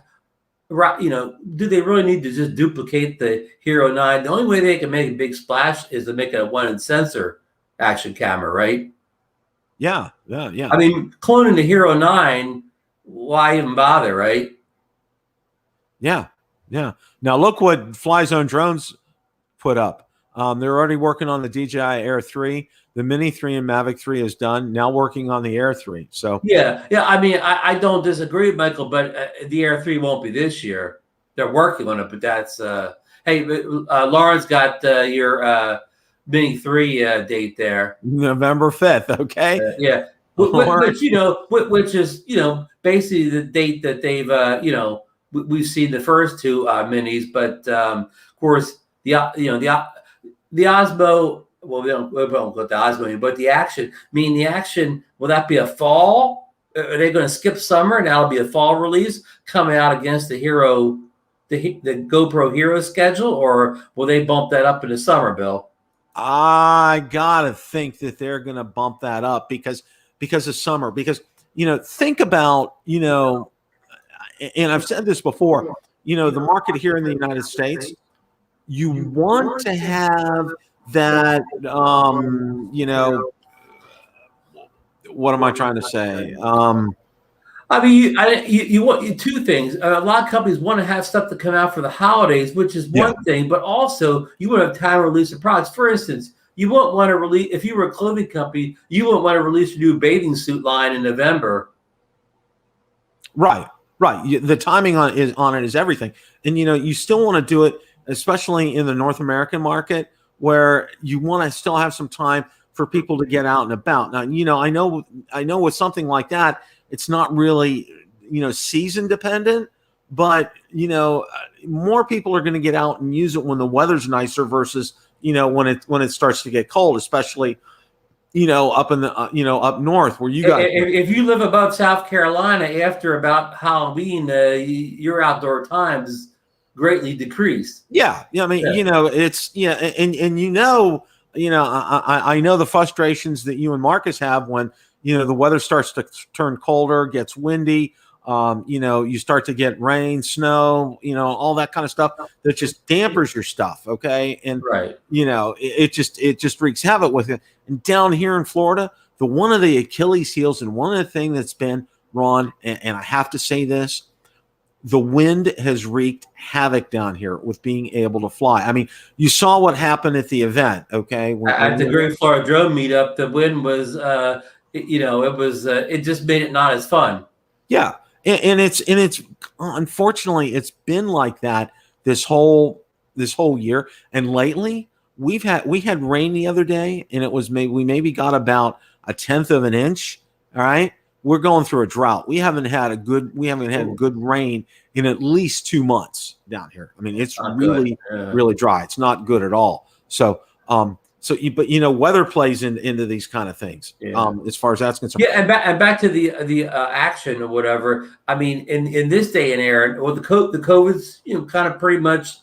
do they really need to just duplicate the Hero 9? The only way they can make a big splash is to make it a 1-inch sensor action camera, right? Yeah. I mean, cloning the Hero 9, why even bother, right? Yeah. Now look what Fly Zone Drones put up. They're already working on the DJI Air 3. The Mini 3 and Mavic 3 is done. Now working on the Air 3. So yeah. I mean, I don't disagree, Michael, but the Air 3 won't be this year. They're working on it, but that's hey, Lauren's got your Mini 3 date there, November 5th. Okay. Yeah. Which is basically the date that they've we've seen the first 2 minis, but of course the Osmo. Well, we don't put the Osmo in, but the Action. I mean, the Action, will that be a fall are they going to skip summer and that'll be a fall release coming out against the GoPro Hero schedule, or will they bump that up into summer, Bill? I gotta think that they're gonna bump that up because of summer. Because think about and I've said this before. The market here in the United States, you want to have that. What am I trying to say? I mean, you want two things. A lot of companies want to have stuff to come out for the holidays, which is one thing, but also you want to have time to release the products. For instance, you won't want to release, if you were a clothing company, you wouldn't want to release a new bathing suit line in November. Right. The timing on it is everything. And, you still want to do it, especially in the North American market, where you want to still have some time for people to get out and about. Now, I know with something like that, it's not really, season dependent, but, more people are going to get out and use it when the weather's nicer versus, when it starts to get cold, especially, up in the, up north where you got. If you live above South Carolina, after about Halloween, your outdoor time is greatly decreased. Yeah. I mean, it's, and I know the frustrations that you and Marcus have when, the weather starts to turn colder, gets windy. You start to get rain, snow, all that kind of stuff that just dampers your stuff. Okay. And, right. It just wreaks havoc with it. And down here in Florida, one of the Achilles heels and one of the things that's been, Ron, and I have to say this, the wind has wreaked havoc down here with being able to fly. I mean, you saw what happened at the event. Okay. At the Great Florida Drone Meetup, the wind was, it just made it not as fun. Yeah. And it's unfortunately it's been like that this whole year. And lately we had rain the other day, and we maybe got about 1/10 of an inch. All right. We're going through a drought. We haven't had good rain in at least 2 months down here. I mean, it's really, really dry. It's not good at all. So, but weather plays into these kind of things. As far as that's concerned. Yeah, and back to the action or whatever. I mean, in this day and era, well, the COVID's kind of pretty much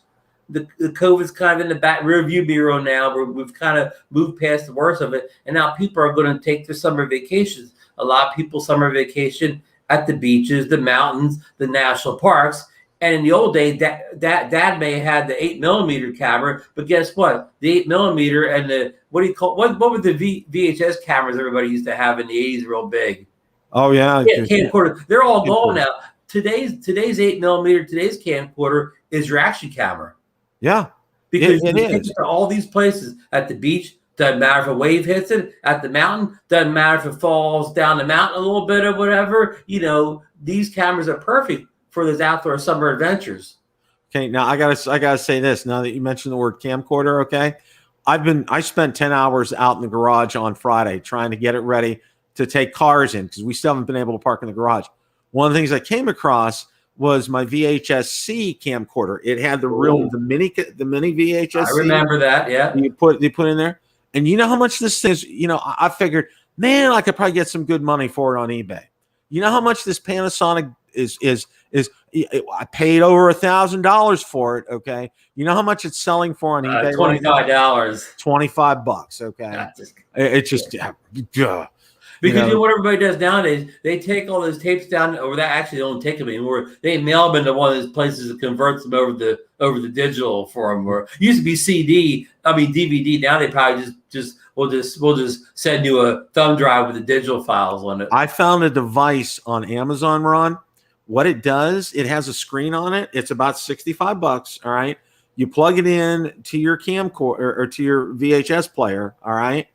the COVID's kind of in the back rear view mirror now. We've kind of moved past the worst of it, and now people are going to take their summer vacations. A lot of people summer vacation at the beaches, the mountains, the national parks. And in the old days, Dad may have had the 8mm camera, but guess what? The 8mm and the what were the VHS cameras everybody used to have in the 80s, real big? Oh yeah, camcorder. They're all gone now. Today's 8mm, today's camcorder is your action camera. Yeah, because you take it to all these places at the beach. Doesn't matter if a wave hits it at the mountain. Doesn't matter if it falls down the mountain a little bit or whatever. These cameras are perfect for those outdoor summer adventures. Okay, now I gotta say this. Now that you mentioned the word camcorder, okay, I spent 10 hours out in the garage on Friday trying to get it ready to take cars in because we still haven't been able to park in the garage. One of the things I came across was my VHS-C camcorder. It had the mini VHS-C. I remember that. Yeah, you put in there. And you know how much this thing is? I figured, man, I could probably get some good money for it on eBay. You know how much this Panasonic is? I paid over $1,000 for it. Okay. You know how much it's selling for on eBay? $25. $25. Okay. It's just, Because what everybody does nowadays, they take all those tapes down, or they actually don't take them anymore. They mail them into one of those places that converts them over the digital for them. Or used to be DVD. Now they probably we'll just send you a thumb drive with the digital files on it. I found a device on Amazon, Ron. What it does, it has a screen on it. It's about $65. All right. You plug it in to your camcorder or to your VHS player. All right.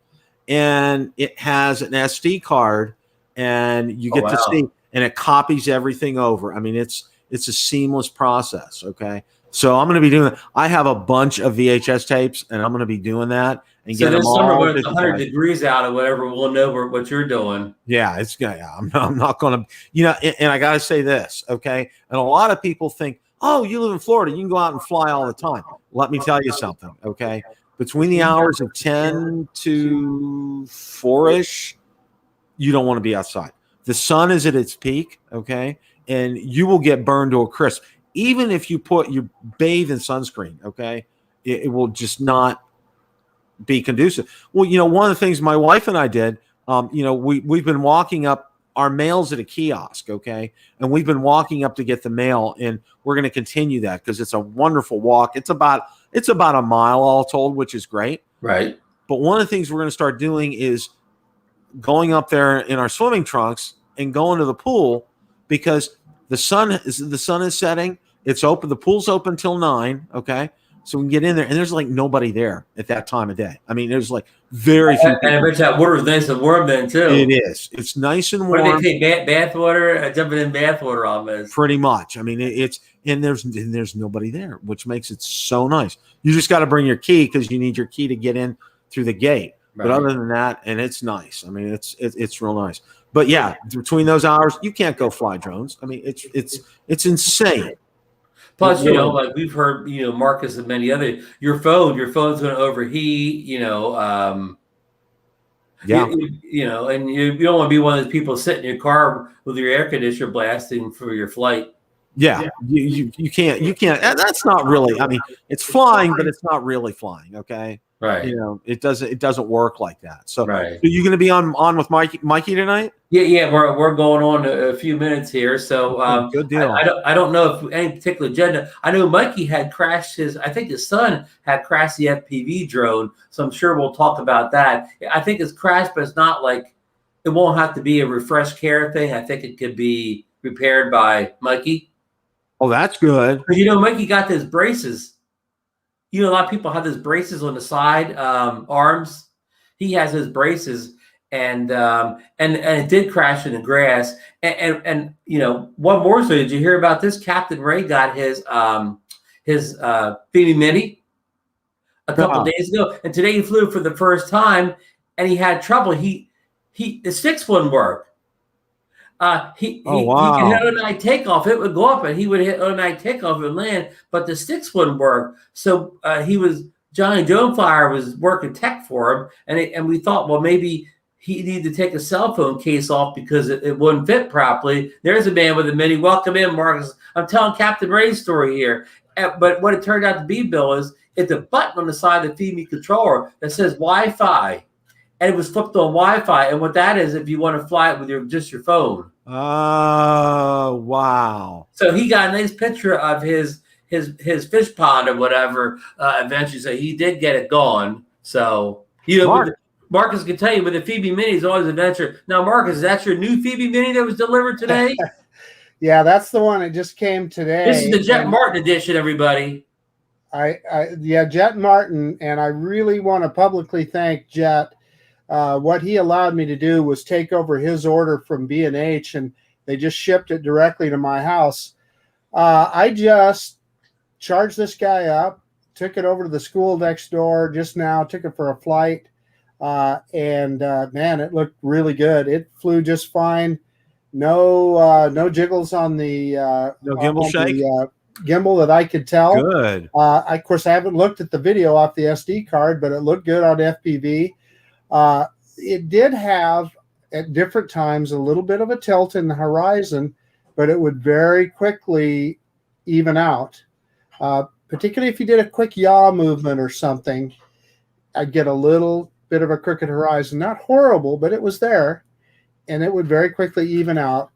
And it has an SD card, and you get to see, and it copies everything over. I mean, it's a seamless process. Okay, so I'm going to be doing that. I have a bunch of VHS tapes, and I'm going to be doing that and get them all. So this summer, when it's 100 degrees out or whatever, we'll know what you're doing. Yeah, it's gonna. I'm not going to. And I got to say this, okay. And a lot of people think, oh, you live in Florida, you can go out and fly all the time. Let me tell you something, okay. Between the hours of 10 to 4-ish, you don't want to be outside. the sun is at its peak, okay, and you will get burned to a crisp. Even if you bathe in sunscreen, okay, it will just not be conducive. Well, one of the things my wife and I did, we've been walking up. Our mail's at a kiosk, okay, and we've been walking up to get the mail, and we're going to continue that because it's a wonderful walk. It's about a mile all told, which is great. Right. But one of the things we're going to start doing is going up there in our swimming trunks and going to the pool because the sun is setting. It's open. The pool's open till 9. Okay. So we can get in there and there's like nobody there at that time of day. I mean, there's like very few people. And I bet that water's nice and warm then too. It is. It's nice and warm. What do they say? Bath water? Jumping in bath water almost. Pretty much. I mean, there's nobody there, which makes it so nice. You just got to bring your key because you need your key to get in through the gate. Right. But other than that, and it's nice. I mean, it's real nice. But yeah, between those hours, you can't go fly drones. I mean, it's insane. Plus, like we've heard, Marcus and many other, your phone's going to overheat. Yeah. And you don't want to be one of those people sitting in your car with your air conditioner blasting for your flight. Yeah. You can't. That's not really. I mean, it's flying, but it's not really flying. Okay. Right. It doesn't work like that. So, right. Are you going to be on with Mikey tonight? Yeah. We're going on a few minutes here. So, good deal. I don't know if any particular agenda. I know Mikey had crashed I think his son had crashed the FPV drone. So I'm sure we'll talk about that. I think it's crashed, but it's not like it won't have to be a refresh care thing. I think it could be repaired by Mikey. Oh, that's good. Because Mikey got those braces. A lot of people have those braces on the side arms. He has his braces, and it did crash in the grass. And one more story. Did you hear about this? Captain Ray got his Fimi Mini a couple days ago, and today he flew for the first time, and he had trouble. The sticks wouldn't work. He could hit automatic takeoff. It would go up, and he would hit automatic takeoff and land, but the sticks wouldn't work. So Johnny Donefire was working tech for him, and we thought, well, maybe he needed to take a cell phone case off because it wouldn't fit properly. There's a man with a Mini. Welcome in, Marcus. I'm telling Captain Ray's story here. But what it turned out to be, Bill, is it's a button on the side of the Fimi controller that says Wi-Fi. And it was flipped on Wi-Fi. And what that is, if you want to fly it with just your phone. Oh, wow. So he got a nice picture of his fish pond or whatever eventually. So he did get it gone. So, Marcus can tell you with the Fimi Mini is always an adventure. Now, Marcus, is that your new Fimi Mini that was delivered today? Yeah, that's the one. It just came today. This is the Jet Martin edition, everybody. Jet Martin. And I really want to publicly thank Jet. What he allowed me to do was take over his order from B&H, and they just shipped it directly to my house. I just charged this guy up, took it over to the school next door just now, took it for a flight, and man, it looked really good. It flew just fine. No jiggles on the no gimbal shake. Gimbal that I could tell. Good. Of course, I haven't looked at the video off the SD card, but it looked good on FPV. It did have at different times a little bit of a tilt in the horizon, but it would very quickly even out. Particularly if you did a quick yaw movement or something, I'd get a little bit of a crooked horizon. Not horrible, but it was there, and it would very quickly even out.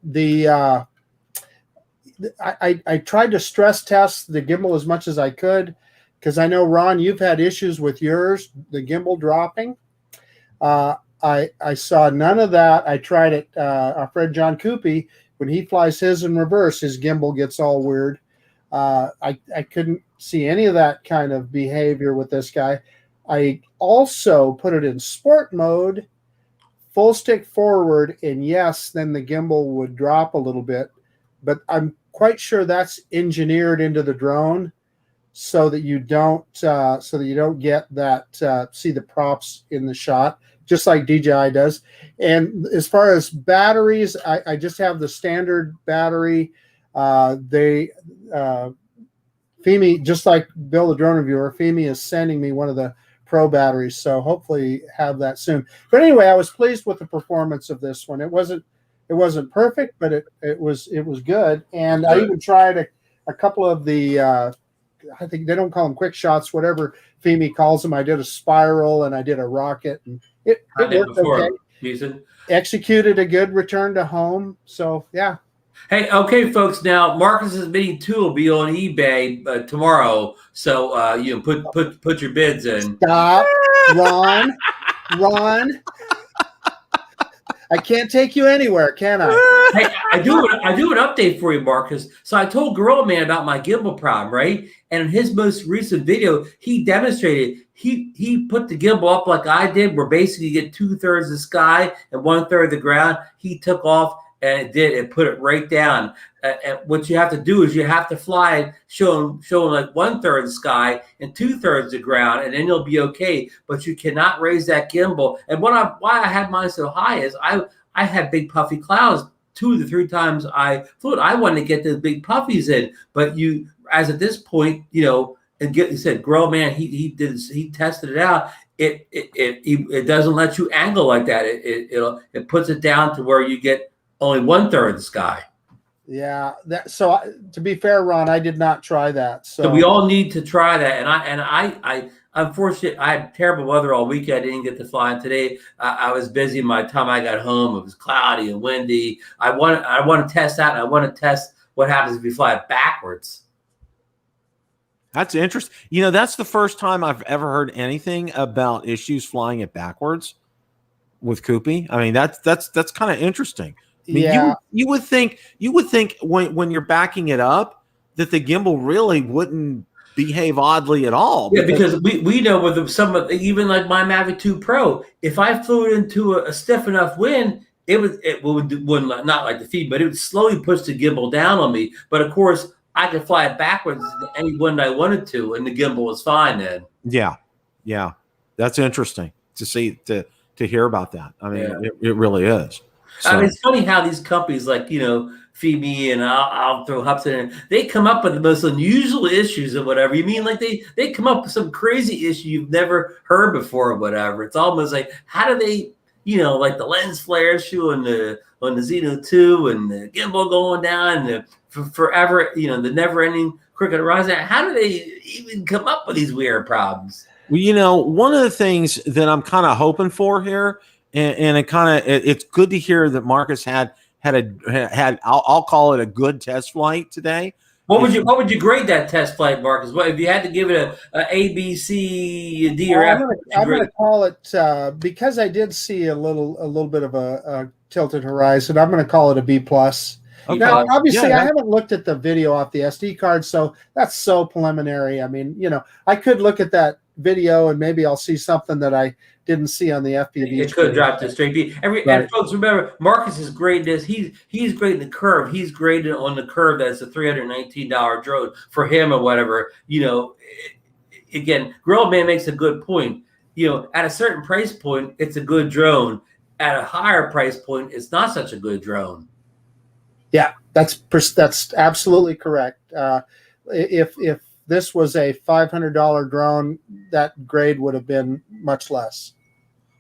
I tried to stress test the gimbal as much as I could, because I know, Ron, you've had issues with yours, the gimbal dropping. I saw none of that. I tried it. Our friend John Coopy, when he flies his in reverse, his gimbal gets all weird. I couldn't see any of that kind of behavior with this guy. I also put it in sport mode, full stick forward, and yes, then the gimbal would drop a little bit. But I'm quite sure that's engineered into the drone so that you don't get that see the props in the shot, just like DJI does. And as far as batteries, I just have the standard battery. Fimi, just like Bill the drone reviewer, Fimi is sending me one of the Pro batteries, so hopefully have that soon. But anyway, I was pleased with the performance of this one. It wasn't It wasn't perfect, but it was good. And I even tried a couple of the I think they don't call them quick shots, whatever Fimi calls them. I did a spiral and I did a rocket, and it worked okay. Decent. Executed a good return to home. So yeah. Hey, okay, folks. Now Marcus's Mini 2 will be on eBay tomorrow, so you can put your bids in. Stop, Ron. I can't take you anywhere, can I? Hey, I do an update for you, Marcus. So I told Gorilla Man about my gimbal problem, right? And in his most recent video, he demonstrated he put the gimbal up like I did, where basically you get 2/3 of the sky and 1/3 of the ground. He took off and it put it right down. And what you have to do is you have to fly it showing like 1/3 of the sky and 2/3 of the ground, and then you'll be okay. But you cannot raise that gimbal. And why I had mine so high is I had big puffy clouds 2 to 3 times I flew it. I wanted to get those big puffies in, but as at this point, he said, "Grow man," he tested it out. It doesn't let you angle like that. It puts it down to where you get only 1/3 of the sky. Yeah. So to be fair, Ron, I did not try that. So we all need to try that. And I unfortunately, I had terrible weather all weekend. I didn't get to fly today. I was busy. By the time I got home, it was cloudy and windy. I want to test that. And I want to test what happens if you fly it backwards. That's interesting. That's the first time I've ever heard anything about issues flying it backwards with Koopy. I mean, that's kind of interesting. I mean, yeah. You would think when you're backing it up that the gimbal really wouldn't behave oddly at all. Yeah, because we know with even like my Mavic 2 Pro, if I flew it into a stiff enough wind, it wouldn't not like the feed, but it would slowly push the gimbal down on me. But of course, I could fly it backwards any wind I wanted to, and the gimbal was fine then. Yeah, that's interesting to hear about that. I mean, it really is. So. I mean, it's funny how these companies like, Fimi and I'll throw Hubsan in, they come up with the most unusual issues or whatever. You mean like they come up with some crazy issue you've never heard before or whatever. It's almost like, how do they, like the lens flare issue on the Xeno 2 and the gimbal going down and forever, the never ending crooked horizon. How do they even come up with these weird problems? Well, one of the things that I'm kind of hoping for here, and it's good to hear that Marcus had I'll call it a good test flight today. What would you grade that test flight, Marcus? What if you had to give it a B, C, D, or F? I'm going to call it because I did see a little bit of a tilted horizon. I'm going to call it a B plus. Okay. Now, obviously, I haven't looked at the video off the SD card, so that's so preliminary. I mean, I could look at that video and maybe I'll see something that I didn't see on the FPV. It could drop to straight B. And folks, remember, Marcus is graded this. He's grading the curve. He's graded on the curve that's a $319 drone for him or whatever. Again, Grill Man makes a good point. At a certain price point, it's a good drone. At a higher price point, it's not such a good drone. Yeah, that's absolutely correct. If this was a $500 drone, that grade would have been much less.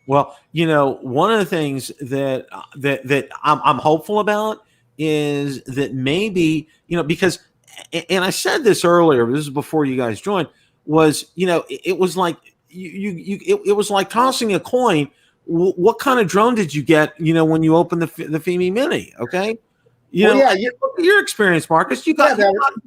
Well, one of the things that I'm hopeful about is that maybe, because, and I said this earlier, this is before you guys joined, was, it was like it was like tossing a coin. What kind of drone did you get, when you opened the Fimi Mini? Okay. Your experience, Marcus, you got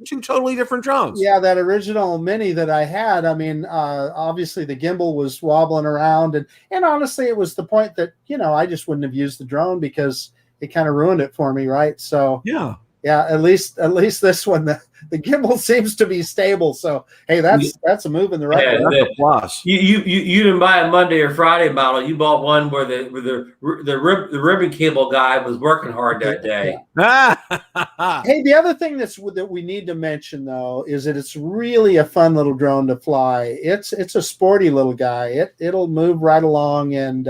2 totally different drones. Yeah, that original Mini that I had, I mean, obviously the gimbal was wobbling around, and honestly, it was the point that, I just wouldn't have used the drone because it kind of ruined it for me, right? So yeah, at least this one, the gimbal seems to be stable. So hey, that's a move in the right direction. That's a plus. You didn't buy a Monday or Friday model. You bought one where the ribbon cable guy was working hard that day. Hey, the other thing that we need to mention though is that it's really a fun little drone to fly. It's a sporty little guy. It'll move right along, and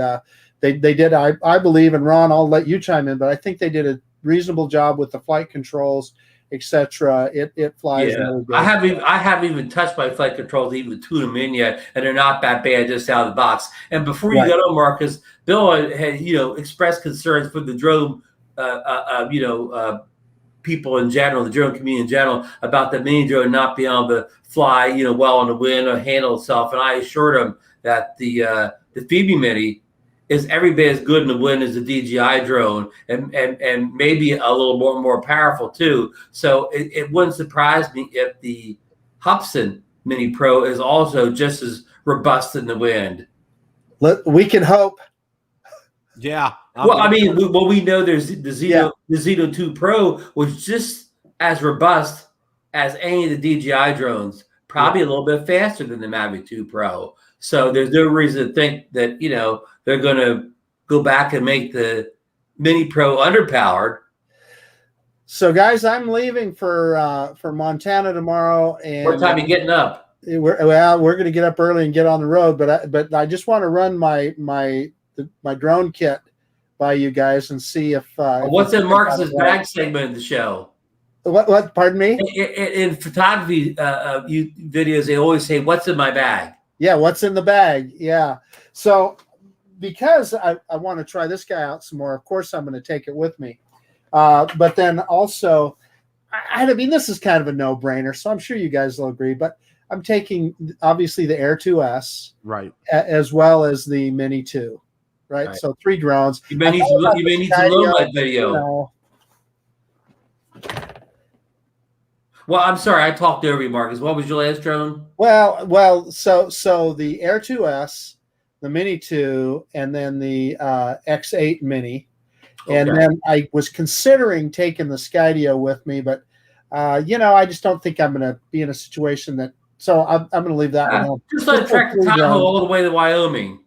they did. I believe, and Ron, I'll let you chime in, but I think they did a reasonable job with the flight controls, etc. It flies. Yeah. Really good. I haven't even touched my flight controls, even tuned them in yet, and they're not that bad just out of the box. And before you got on, Marcus, Bill had expressed concerns for the drone people in general, the drone community in general, about the mini drone not being able to fly, well in the wind or handle itself. And I assured them that the Fimi Mini is every bit as good in the wind as the DJI drone, and maybe a little more powerful too. So it wouldn't surprise me if the Hubsan Mini Pro is also just as robust in the wind. We can hope. Yeah. Well, I mean, we know there's the Xeno 2 Pro was just as robust as any of the DJI drones, probably a little bit faster than the Mavic 2 Pro. So there's no reason to think that, they're going to go back and make the Mini Pro underpowered. So, guys, I'm leaving for Montana tomorrow. And what time are you getting up? We're going to get up early and get on the road, but I just want to run my drone kit by you guys and see if what's in Marcus's bag segment of the show. What? Pardon me? In photography videos, they always say, "What's in my bag?" Yeah, what's in the bag? Yeah. So, because I want to try this guy out some more, of course I'm going to take it with me. But then also, I mean, this is kind of a no-brainer, so I'm sure you guys will agree. But I'm taking obviously the Air 2S, right, as well as the Mini 2. Right, so 3 drones. You may need to load that video. Well, I'm sorry, I talked over you, Marcus. What was your last drone? Well, so the Air 2S, the Mini 2, and then the X8 Mini, and then I was considering taking the Skydio with me, but I just don't think I'm going to be in a situation that. So I'm going to leave that one home. Just let track the Tahoe all the way to Wyoming.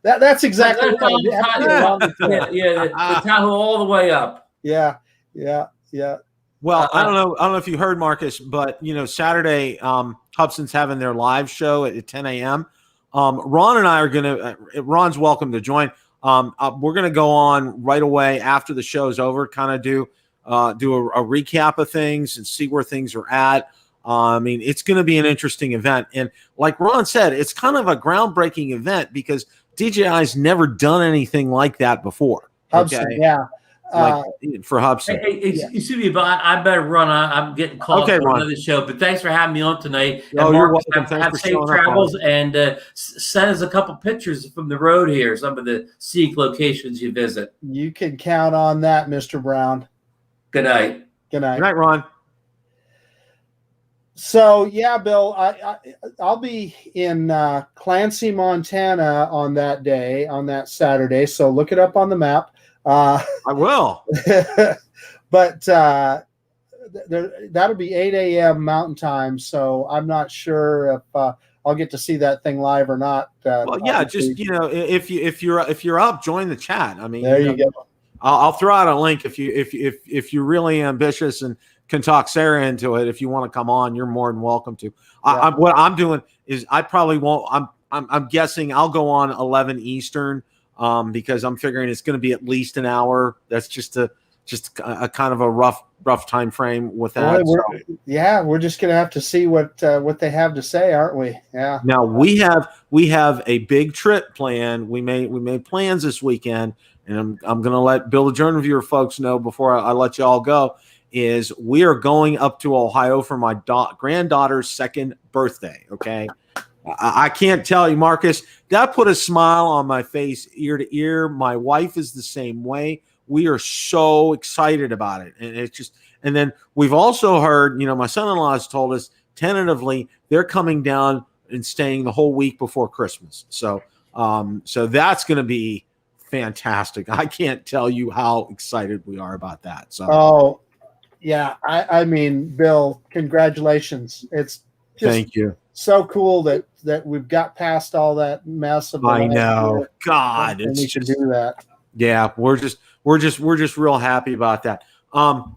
That's exactly right. The Tahoe all the way up. Yeah. Well, I don't know if you heard, Marcus, but Saturday, Hubsan's having their live show at 10 a.m. Ron and I are gonna. Ron's welcome to join. We're gonna go on right away after the show's over, kind of do a recap of things and see where things are at. I mean, it's going to be an interesting event, and like Ron said, it's kind of a groundbreaking event because DJI's never done anything like that before. Hubsan, yeah. For Hubsan. Hey, excuse me, but I better run. I'm getting called for another show. But thanks for having me on tonight. Oh, you're welcome. Have safe travels, and send us a couple pictures from the road here, some of the scenic locations you visit. You can count on that, Mr. Brown. Good night. Good night. Good night, Ron. So yeah, Bill, I'll be in Clancy, Montana on that day, on that Saturday. So look it up on the map. I will. But that'll be 8 a.m. Mountain Time. So I'm not sure if I'll get to see that thing live or not. Well, yeah, just if you're up, join the chat. I mean, there you go. I'll throw out a link if you're really ambitious and can talk Sarah into it. If you want to come on, you're more than welcome to. Yeah. What I'm doing is I probably won't. I'm guessing I'll go on 11 Eastern because I'm figuring it's going to be at least an hour. That's just a kind of a rough time frame with that. We're just going to have to see what they have to say, aren't we? Yeah. Now we have a big trip planned. We made plans this weekend, and I'm going to let Bill the Drone Reviewer folks know before I let you all go. Is we are going up to Ohio for my granddaughter's 2nd birthday. Okay. I can't tell you, Marcus, that put a smile on my face ear to ear. My wife is the same way. We are so excited about it. And it's just, and then we've also heard, my son-in-law has told us tentatively they're coming down and staying the whole week before Christmas. So that's going to be fantastic. I can't tell you how excited we are about that. So, yeah, I mean, Bill, congratulations. It's just thank you. So cool that we've got past all that mess of the I know. year, God, and we can do that. Yeah, we're just real happy about that.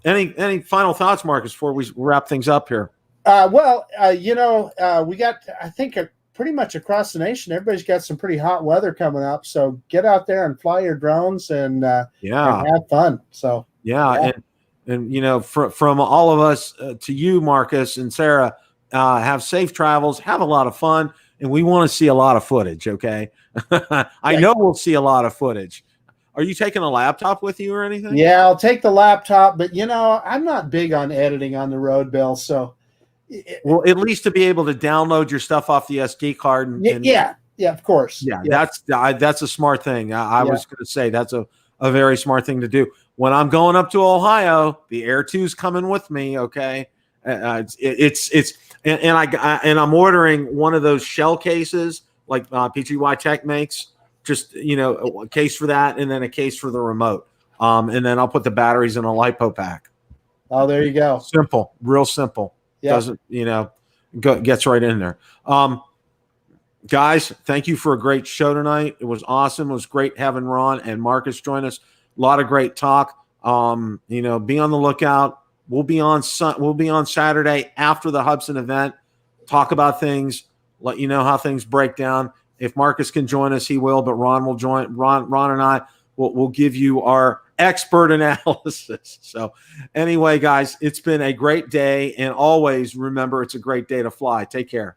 Any final thoughts, Marcus, before we wrap things up here? We got, I think, pretty much across the nation, everybody's got some pretty hot weather coming up. So get out there and fly your drones and have fun. So and from all of us to you, Marcus and Sarah, have safe travels, have a lot of fun, and we want to see a lot of footage. Okay, I know we'll see a lot of footage. Are you taking a laptop with you or anything? Yeah, I'll take the laptop, but I'm not big on editing on the road, Bill. So, well, at least to be able to download your stuff off the SD card. And yeah, of course. Yeah, that's a smart thing. I was going to say that's a very smart thing to do. When I'm going up to Ohio, the Air 2's coming with me. Okay, and I'm ordering one of those shell cases like PGY Tech makes. Just a case for that, and then a case for the remote. And then I'll put the batteries in a LiPo pack. Oh, there you go. Simple, real simple. Yeah. Doesn't gets right in there. Guys, thank you for a great show tonight. It was awesome. It was great having Ron and Marcus join us. A lot of great talk. Be on the lookout. We'll be on Saturday after the Hubsan event. Talk about things. Let you know how things break down. If Marcus can join us, he will. But Ron will join. Ron and I will give you our expert analysis. So, anyway, guys, it's been a great day, and always remember, it's a great day to fly. Take care.